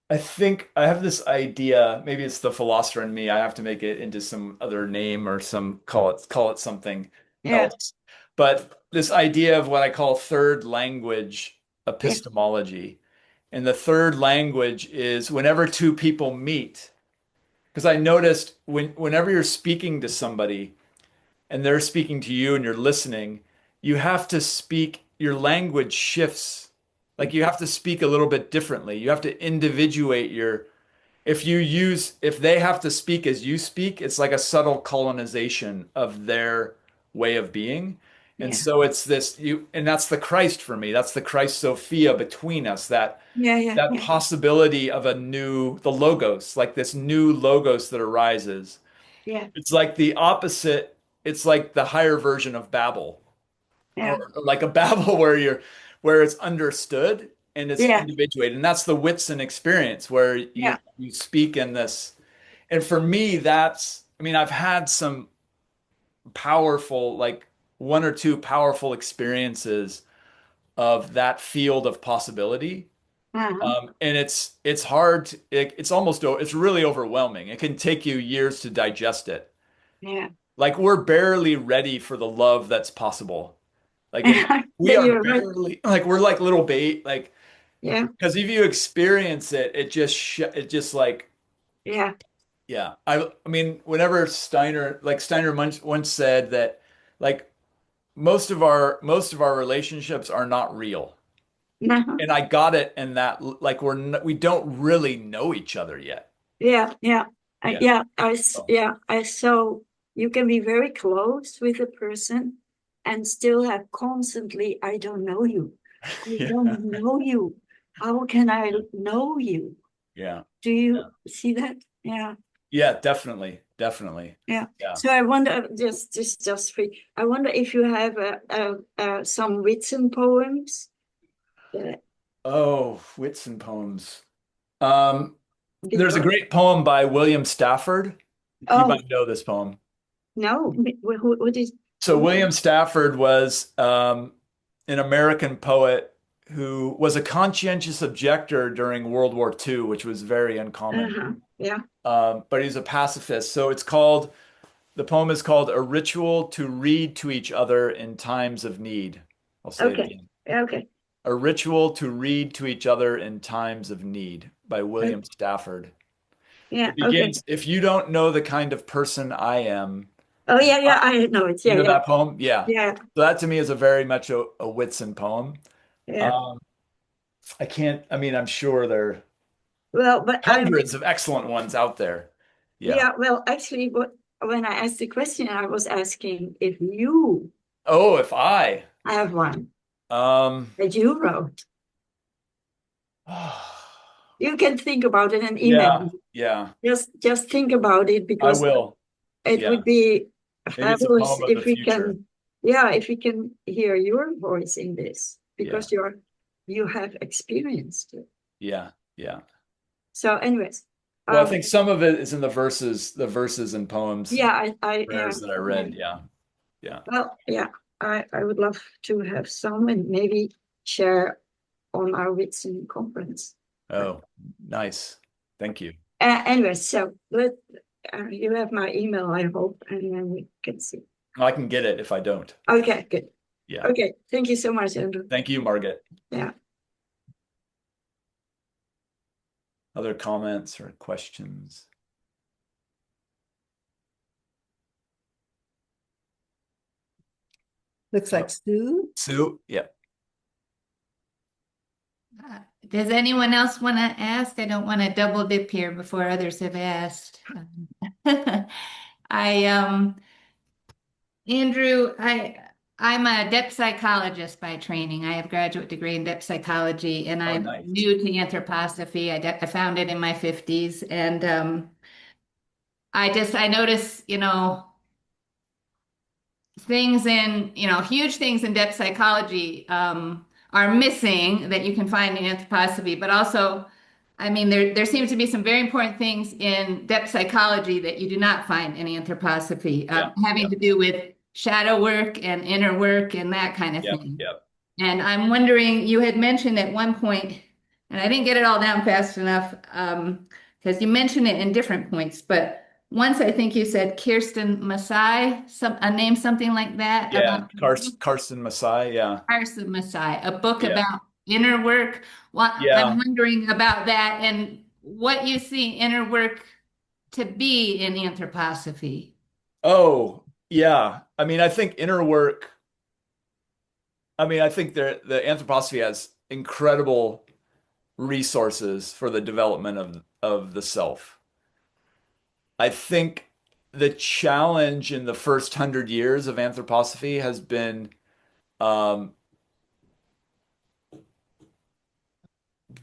Speaker 4: I think I have this idea, maybe it's the philosopher in me. I have to make it into some other name or call it something
Speaker 6: Yeah,
Speaker 4: else. But this idea of what I call third language
Speaker 6: yeah,
Speaker 4: epistemology. And the third language is whenever two people meet, because I noticed whenever you're speaking to somebody and they're speaking to you and you're listening, you have to speak, your language shifts. Like you have to speak a little bit differently. You have to individuate if they have to speak as you speak, it's like a subtle colonization of their way of being. And
Speaker 6: yeah,
Speaker 4: so it's and that's the Christ for me. That's the Christ Sophia between us,
Speaker 6: yeah,
Speaker 4: that possibility of the logos, like this new logos that arises.
Speaker 6: yeah,
Speaker 4: It's like the opposite. It's like the higher version of Babel,
Speaker 6: yeah,
Speaker 4: or like a Babel where it's understood and it's
Speaker 6: yeah,
Speaker 4: individuated. And that's the Whitson experience where
Speaker 6: yeah,
Speaker 4: you speak in this. And for me, I mean, I've had some powerful, like one or two powerful experiences of that field of possibility.
Speaker 6: uh-huh,
Speaker 4: And it's hard it's really overwhelming. It can take you years to digest it.
Speaker 6: yeah.
Speaker 4: Like we're barely ready for the love that's possible. Like we
Speaker 6: Then
Speaker 4: are
Speaker 6: you're right.
Speaker 4: barely, like we're like little bait, like
Speaker 6: Yeah,
Speaker 4: because if you experience it, it just like
Speaker 6: yeah,
Speaker 4: yeah. I mean, whenever Steiner once said that like most of our relationships are not real.
Speaker 6: uh-huh,
Speaker 4: And I got it in that like we don't really know each other yet.
Speaker 6: yeah, yeah,
Speaker 4: Yeah.
Speaker 6: yeah.
Speaker 4: Oh,
Speaker 6: I so you can be very close with a person and still have constantly, I don't know you. I
Speaker 4: yeah.
Speaker 6: don't know you. How can I know you?
Speaker 4: Yeah.
Speaker 6: Do
Speaker 4: Yeah.
Speaker 6: you see that? Yeah,
Speaker 4: Yeah, definitely. Definitely.
Speaker 6: yeah.
Speaker 4: Yeah.
Speaker 6: So I wonder, just free. I wonder if you have some written poems. Uh,
Speaker 4: Oh, Whitson poems. Um, there's a
Speaker 6: because
Speaker 4: great poem by William Stafford. You
Speaker 6: oh
Speaker 4: might know this poem.
Speaker 6: no, what is
Speaker 4: So William Stafford was an American poet who was a conscientious objector during World War II, which was very uncommon.
Speaker 6: Yeah.
Speaker 4: But he's a pacifist. So the poem is called A Ritual to Read to Each Other in Times of Need. I'll say it
Speaker 6: Okay.
Speaker 4: again.
Speaker 6: Okay.
Speaker 4: A Ritual to Read to Each Other in Times of Need by William Stafford.
Speaker 6: Yeah.
Speaker 4: It
Speaker 6: Okay.
Speaker 4: begins, if you don't know the kind of person I am.
Speaker 6: Oh, yeah. Yeah. I know it.
Speaker 4: You
Speaker 6: Yeah.
Speaker 4: know
Speaker 6: Yeah.
Speaker 4: that poem? Yeah.
Speaker 6: Yeah.
Speaker 4: So that to me is a very much a Whitson poem.
Speaker 6: Yeah.
Speaker 4: Um, I mean, I'm sure there are
Speaker 6: Well, but
Speaker 4: hundreds of excellent ones out there. Yeah.
Speaker 6: yeah. Well, actually, when I asked the question, I was asking if you
Speaker 4: Oh, if I,
Speaker 6: have one
Speaker 4: um,
Speaker 6: that you wrote. You can think about it and email
Speaker 4: yeah,
Speaker 6: me.
Speaker 4: yeah,
Speaker 6: Just think about it
Speaker 4: I
Speaker 6: because
Speaker 4: will.
Speaker 6: it
Speaker 4: Yeah.
Speaker 6: would be
Speaker 4: Maybe it's a
Speaker 6: fabulous
Speaker 4: poem of the
Speaker 6: if we
Speaker 4: future.
Speaker 6: can, yeah, if we can hear your voice in this
Speaker 4: Yeah.
Speaker 6: because you have experienced it.
Speaker 4: Yeah. Yeah.
Speaker 6: So, anyways,
Speaker 4: Well, I think some of it is in the verses and poems,
Speaker 6: yeah, yeah,
Speaker 4: prayers that I read. Yeah. Yeah.
Speaker 6: well, yeah, I would love to have some and maybe share on our Whitson conference.
Speaker 4: Oh, nice. Thank you.
Speaker 6: Anyway, so you have my email, I hope, and then we can see.
Speaker 4: I can get it if I don't.
Speaker 6: Okay, good.
Speaker 4: Yeah.
Speaker 6: Okay, thank you so much, Andrew.
Speaker 4: Thank you, Margaret.
Speaker 6: Yeah.
Speaker 4: Other comments or questions?
Speaker 1: Looks like Sue.
Speaker 4: Sue? Yeah.
Speaker 5: Does anyone else want to ask? I don't want to double dip here before others have asked. I Andrew, I'm a depth psychologist by training. I have a graduate degree in depth psychology, and
Speaker 4: Oh,
Speaker 5: I'm
Speaker 4: nice.
Speaker 5: new to anthroposophy. I found it in my 50s, and I notice, huge things in depth psychology are missing that you can find in anthroposophy, but also, I mean, there seems to be some very important things in depth psychology that you do not find in anthroposophy,
Speaker 4: Yeah,
Speaker 5: having
Speaker 4: yeah.
Speaker 5: to do with shadow work and inner work and that kind of
Speaker 4: Yep,
Speaker 5: thing.
Speaker 4: yep.
Speaker 5: And I'm wondering, you had mentioned at one point, and I didn't get it all down fast enough, because you mentioned it in different points, but once I think you said Kirsten Masai, a name something like that,
Speaker 4: Yeah,
Speaker 5: about
Speaker 4: Carson Masai. Yeah,
Speaker 5: Carson Masai, a book
Speaker 4: yeah,
Speaker 5: about inner work. Well,
Speaker 4: yeah.
Speaker 5: I'm wondering about that and what you see inner work to be in anthroposophy.
Speaker 4: Oh, yeah. I mean, I think inner work. I mean, I think the anthroposophy has incredible resources for the development of the self. I think the challenge in the first 100 years of anthroposophy has been um,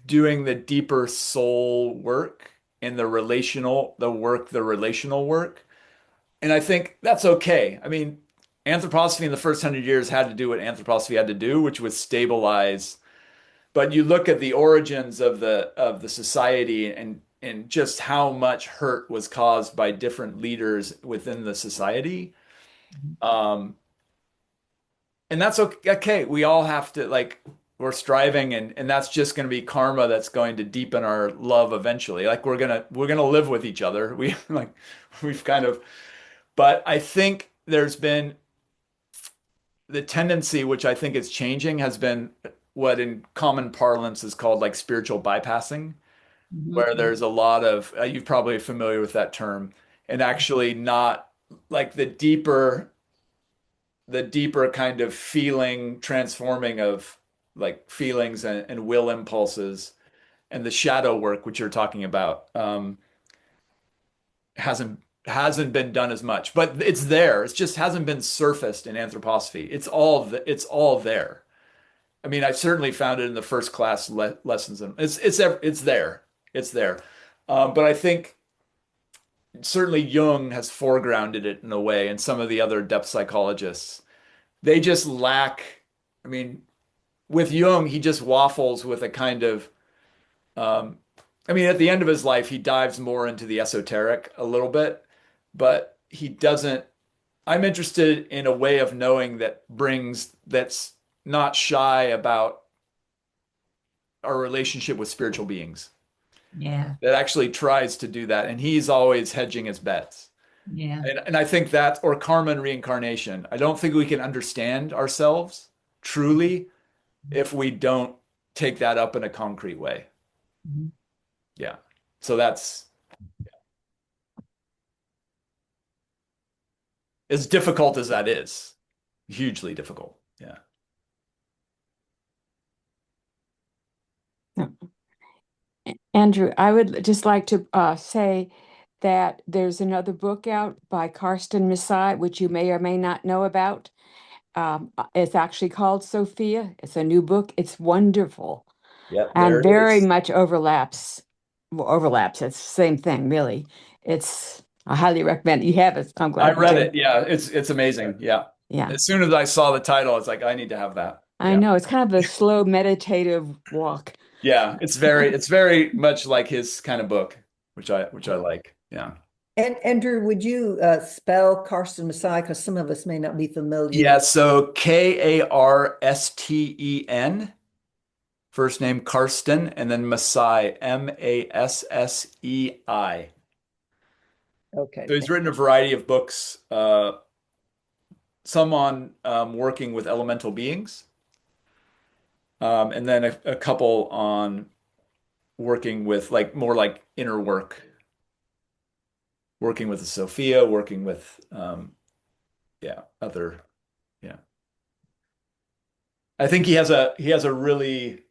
Speaker 4: doing the deeper soul work and the relational work. And I think that's okay. I mean, anthroposophy in the first 100 years had to do what anthroposophy had to do, which was stabilize. But you look at the origins of the society and just how much hurt was caused by different leaders within the society. Um, and that's okay. Okay. We all have to we're striving and that's just going to be karma that's going to deepen our love eventually. Like we're gonna live with each other. We've kind of, but I think there's been the tendency, which I think is changing, has been what in common parlance is called like spiritual bypassing, where there's a lot of, you're probably familiar with that term, and actually not like the deeper kind of feeling transforming of like feelings and will impulses and the shadow work, which you're talking about, hasn't been done as much, but it's there. It just hasn't been surfaced in anthroposophy. It's all there. I mean, I certainly found it in the first class lessons, and it's there. It's there. But I think certainly Jung has foregrounded it in a way, and some of the other depth psychologists, they just lack. I mean, with Jung, he just waffles with a kind of. I mean, at the end of his life, he dives more into the esoteric a little bit, but he doesn't. I'm interested in a way of knowing that's not shy about our relationship with spiritual beings.
Speaker 5: Yeah.
Speaker 4: That actually tries to do that, and he's always hedging his bets.
Speaker 5: Yeah.
Speaker 4: And I think that, or karma and reincarnation, I don't think we can understand ourselves truly if we don't take that up in a concrete way.
Speaker 5: Mhm.
Speaker 4: Yeah. So that's as difficult as that is, hugely difficult. Yeah.
Speaker 7: Andrew, I would just like to say that there's another book out by Karsten Messiah, which you may or may not know about. It's actually called Sophia. It's a new book. It's wonderful
Speaker 4: Yeah, there
Speaker 7: and
Speaker 4: it
Speaker 7: very
Speaker 4: is.
Speaker 7: much overlaps. Well, overlaps. It's the same thing, really. I highly recommend it. You have it. I'm
Speaker 4: I
Speaker 7: glad you
Speaker 4: read
Speaker 7: do.
Speaker 4: it. Yeah, it's amazing. Yeah.
Speaker 7: Yeah,
Speaker 4: As soon as I saw the title, it's like I need to have that.
Speaker 7: I
Speaker 4: Yeah.
Speaker 7: know. It's kind of a slow meditative walk.
Speaker 4: Yeah, it's very much like his kind of book, which I like. Yeah.
Speaker 1: And Andrew, would you spell Karsten Messiah? Because some of us may not be familiar.
Speaker 4: Yeah, so Karsten, first name Karsten, and then Masai, Massei.
Speaker 1: Okay.
Speaker 4: So he's written a variety of books, some on working with elemental beings, and then a couple on working with like more like inner work, working with the Sophia, working with yeah, other yeah. I think he has a really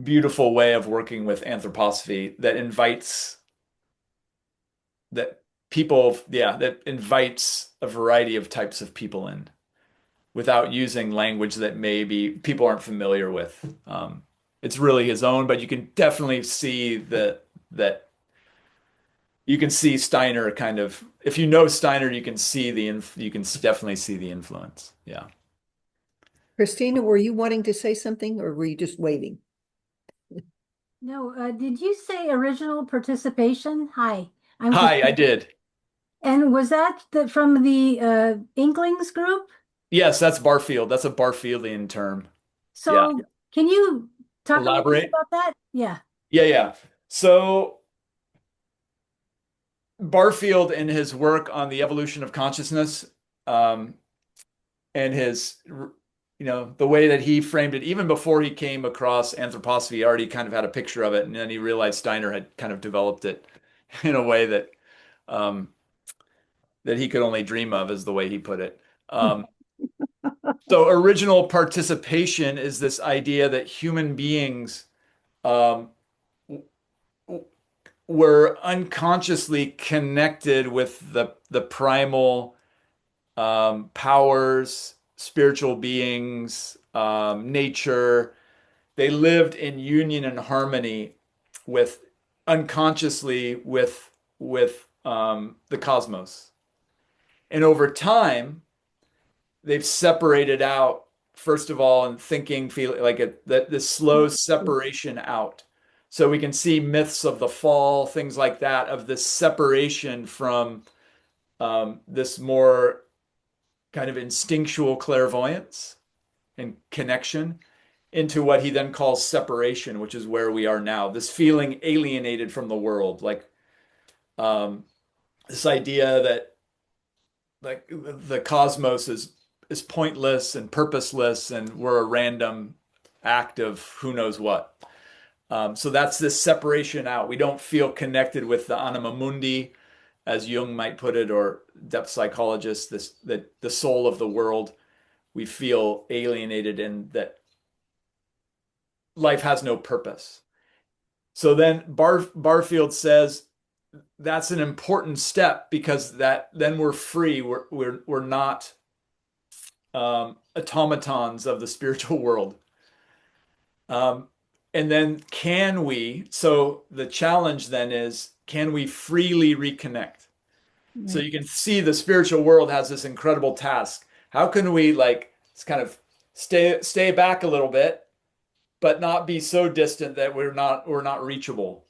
Speaker 4: beautiful way of working with anthroposophy that invites that people, yeah, that invites a variety of types of people in without using language that maybe people aren't familiar with. It's really his own, but you can definitely see that you can see Steiner kind of, if you know Steiner, you can see you can definitely see the influence. Yeah.
Speaker 1: Christina, were you wanting to say something or were you just waiting?
Speaker 8: No, did you say original participation? Hi, I'm
Speaker 4: Hi, I
Speaker 8: Christine.
Speaker 4: did.
Speaker 8: And was that from the Inklings group?
Speaker 4: Yes, that's Barfield. That's a Barfieldian term. Yeah.
Speaker 8: So can you talk a little bit
Speaker 4: Elaborate.
Speaker 8: about that? Yeah.
Speaker 4: Yeah. So Barfield, in his work on the evolution of consciousness, um, and his, the way that he framed it, even before he came across anthroposophy, he already kind of had a picture of it, and then he realized Steiner had kind of developed it in a way um, that he could only dream of, is the way he put it. So original participation is this idea that human beings um, were unconsciously connected with the primal powers, spiritual beings, nature. They lived in union and harmony with unconsciously with the cosmos. And over time, they've separated out, first of all, and thinking, feeling like this slow separation out. So we can see myths of the fall, things like that, of this separation from this more kind of instinctual clairvoyance and connection into what he then calls separation, which is where we are now. This feeling alienated from the world, like this idea that like the cosmos is pointless and purposeless, and we're a random act of who knows what. So that's this separation out. We don't feel connected with the anima mundi, as Jung might put it, or depth psychologists, the soul of the world. We feel alienated in that life has no purpose. So then Barfield says that's an important step because that then we're free. We're not automatons of the spiritual world. Um, and then can we? So the challenge then is, can we freely reconnect? So you can see the spiritual world has this incredible task. How can we like kind of stay back a little bit, but not be so distant that we're not reachable?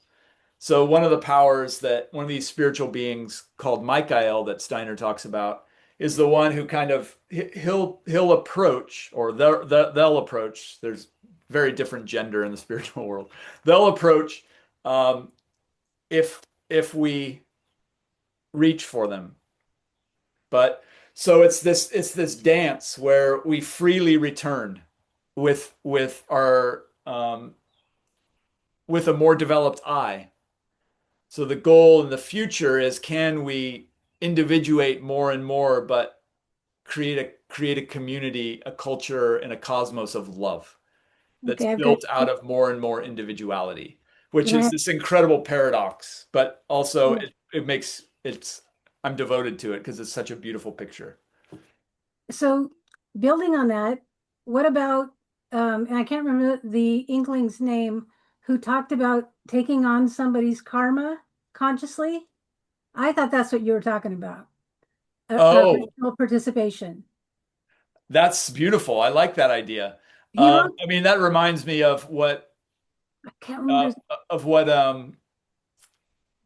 Speaker 4: So one of the powers that one of these spiritual beings called Michael that Steiner talks about is the one who kind of he'll approach, or they'll approach. There's very different gender in the spiritual world. They'll approach um, if we reach for them. But so it's this dance where we freely return with our with a more developed I. So the goal in the future is, can we individuate more and more, but create a community, a culture, and a cosmos of love that's
Speaker 8: Okay, I've got,
Speaker 4: built out of more and more individuality, which
Speaker 8: can I
Speaker 4: is
Speaker 8: have,
Speaker 4: this incredible paradox, but also
Speaker 8: yeah.
Speaker 4: it makes it's I'm devoted to it because it's such a beautiful picture.
Speaker 8: So building on that, what about, and I can't remember the Inkling's name, who talked about taking on somebody's karma consciously? I thought that's what you were talking about.
Speaker 4: Oh,
Speaker 8: Ritual participation.
Speaker 4: that's beautiful. I like that idea.
Speaker 8: He wrote,
Speaker 4: I mean, that reminds me of what
Speaker 8: I can't
Speaker 4: uh,
Speaker 8: remember.
Speaker 4: of what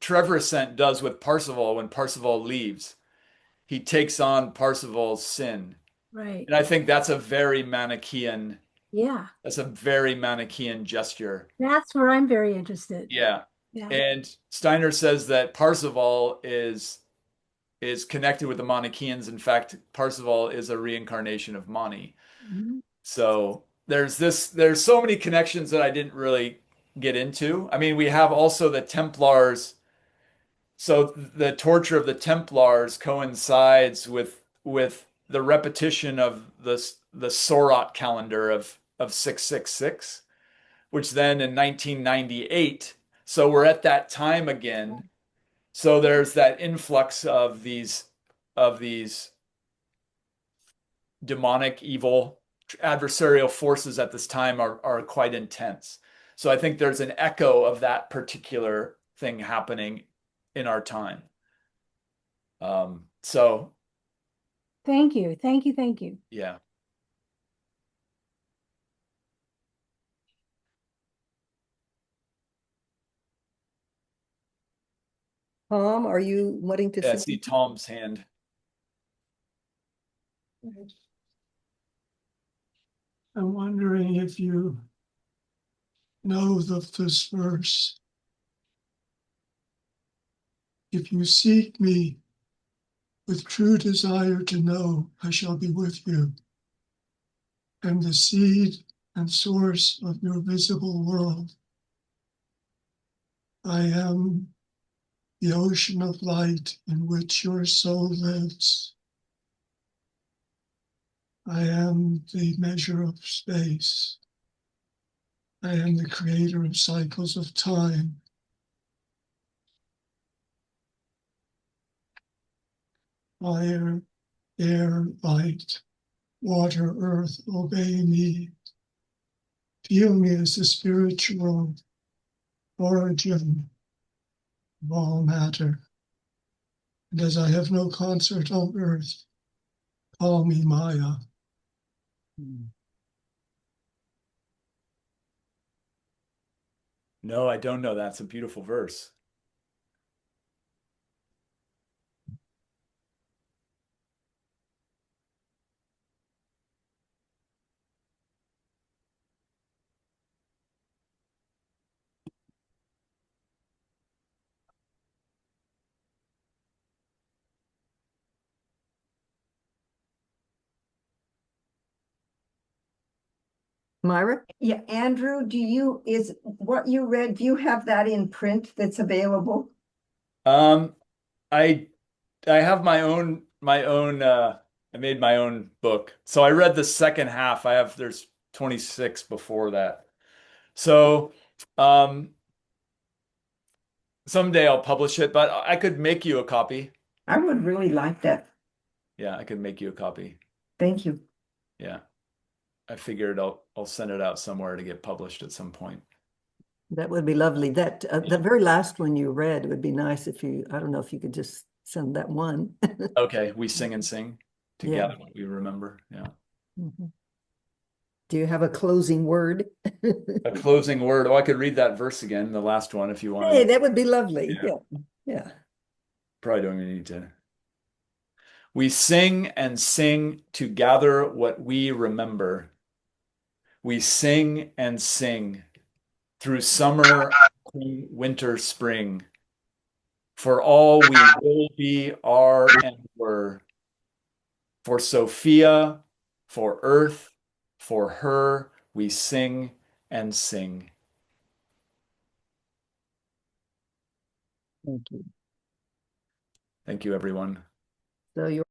Speaker 4: Trevor Ascent does with Parsifal when Parsifal leaves. He takes on Parsifal's sin.
Speaker 8: Right.
Speaker 4: And I think that's a very Manichean,
Speaker 8: Yeah.
Speaker 4: that's a very Manichean gesture.
Speaker 8: That's where I'm very interested.
Speaker 4: Yeah.
Speaker 8: Yeah.
Speaker 4: And Steiner says that Parsifal is connected with the Manicheans. In fact, Parsifal is a reincarnation of Mani.
Speaker 8: Mhm.
Speaker 4: So there's so many connections that I didn't really get into. I mean, we have also the Templars. So the torture of the Templars coincides with the repetition of the Sorot calendar of 666, which then in 1998. So we're at that time again. So there's that influx of these demonic, evil, adversarial forces at this time are quite intense. So I think there's an echo of that particular thing happening in our time. So
Speaker 8: Thank you. Thank you. Thank you.
Speaker 4: yeah.
Speaker 1: Tom, are you wanting to
Speaker 4: Yeah, I
Speaker 1: say?
Speaker 4: see Tom's hand.
Speaker 9: I'm wondering if you know this verse. If you seek me with true desire to know, I shall be with you. I'm the seed and source of your visible world. I am the ocean of light in which your soul lives. I am the measure of space. I am the creator of cycles of time. Fire, air, light, water, earth, obey me. Feel me as the spiritual origin of all matter. And as I have no concert on earth, call me Maya.
Speaker 4: No, I don't know. That's a beautiful verse.
Speaker 1: Myra?
Speaker 10: Yeah, Andrew, is what you read, do you have that in print that's available?
Speaker 4: Um, I I have my own I made my own book. So I read the second half. There's 26 before that. So um someday I'll publish it, but I could make you a copy.
Speaker 10: I would really like that.
Speaker 4: Yeah, I could make you a copy.
Speaker 10: Thank you.
Speaker 4: Yeah. I figured I'll send it out somewhere to get published at some point.
Speaker 1: That would be lovely. That the very last one you read would be nice if you, I don't know if you could just send that one.
Speaker 4: Okay, we sing and sing
Speaker 1: Yeah.
Speaker 4: together what we remember. Yeah.
Speaker 1: Mhm. Do you have a closing word?
Speaker 4: A closing word. Oh, I could read that verse again, the last one, if you
Speaker 1: Hey,
Speaker 4: want.
Speaker 1: that would be lovely.
Speaker 4: Yeah.
Speaker 1: Yeah. Yeah.
Speaker 4: Probably don't even need to. We sing and sing to gather what we remember. We sing and sing through summer, winter, spring. For all we will be, are, and were. For Sophia, for Earth, for her, we sing and sing.
Speaker 1: Thank you.
Speaker 4: Thank you, everyone.
Speaker 1: So you're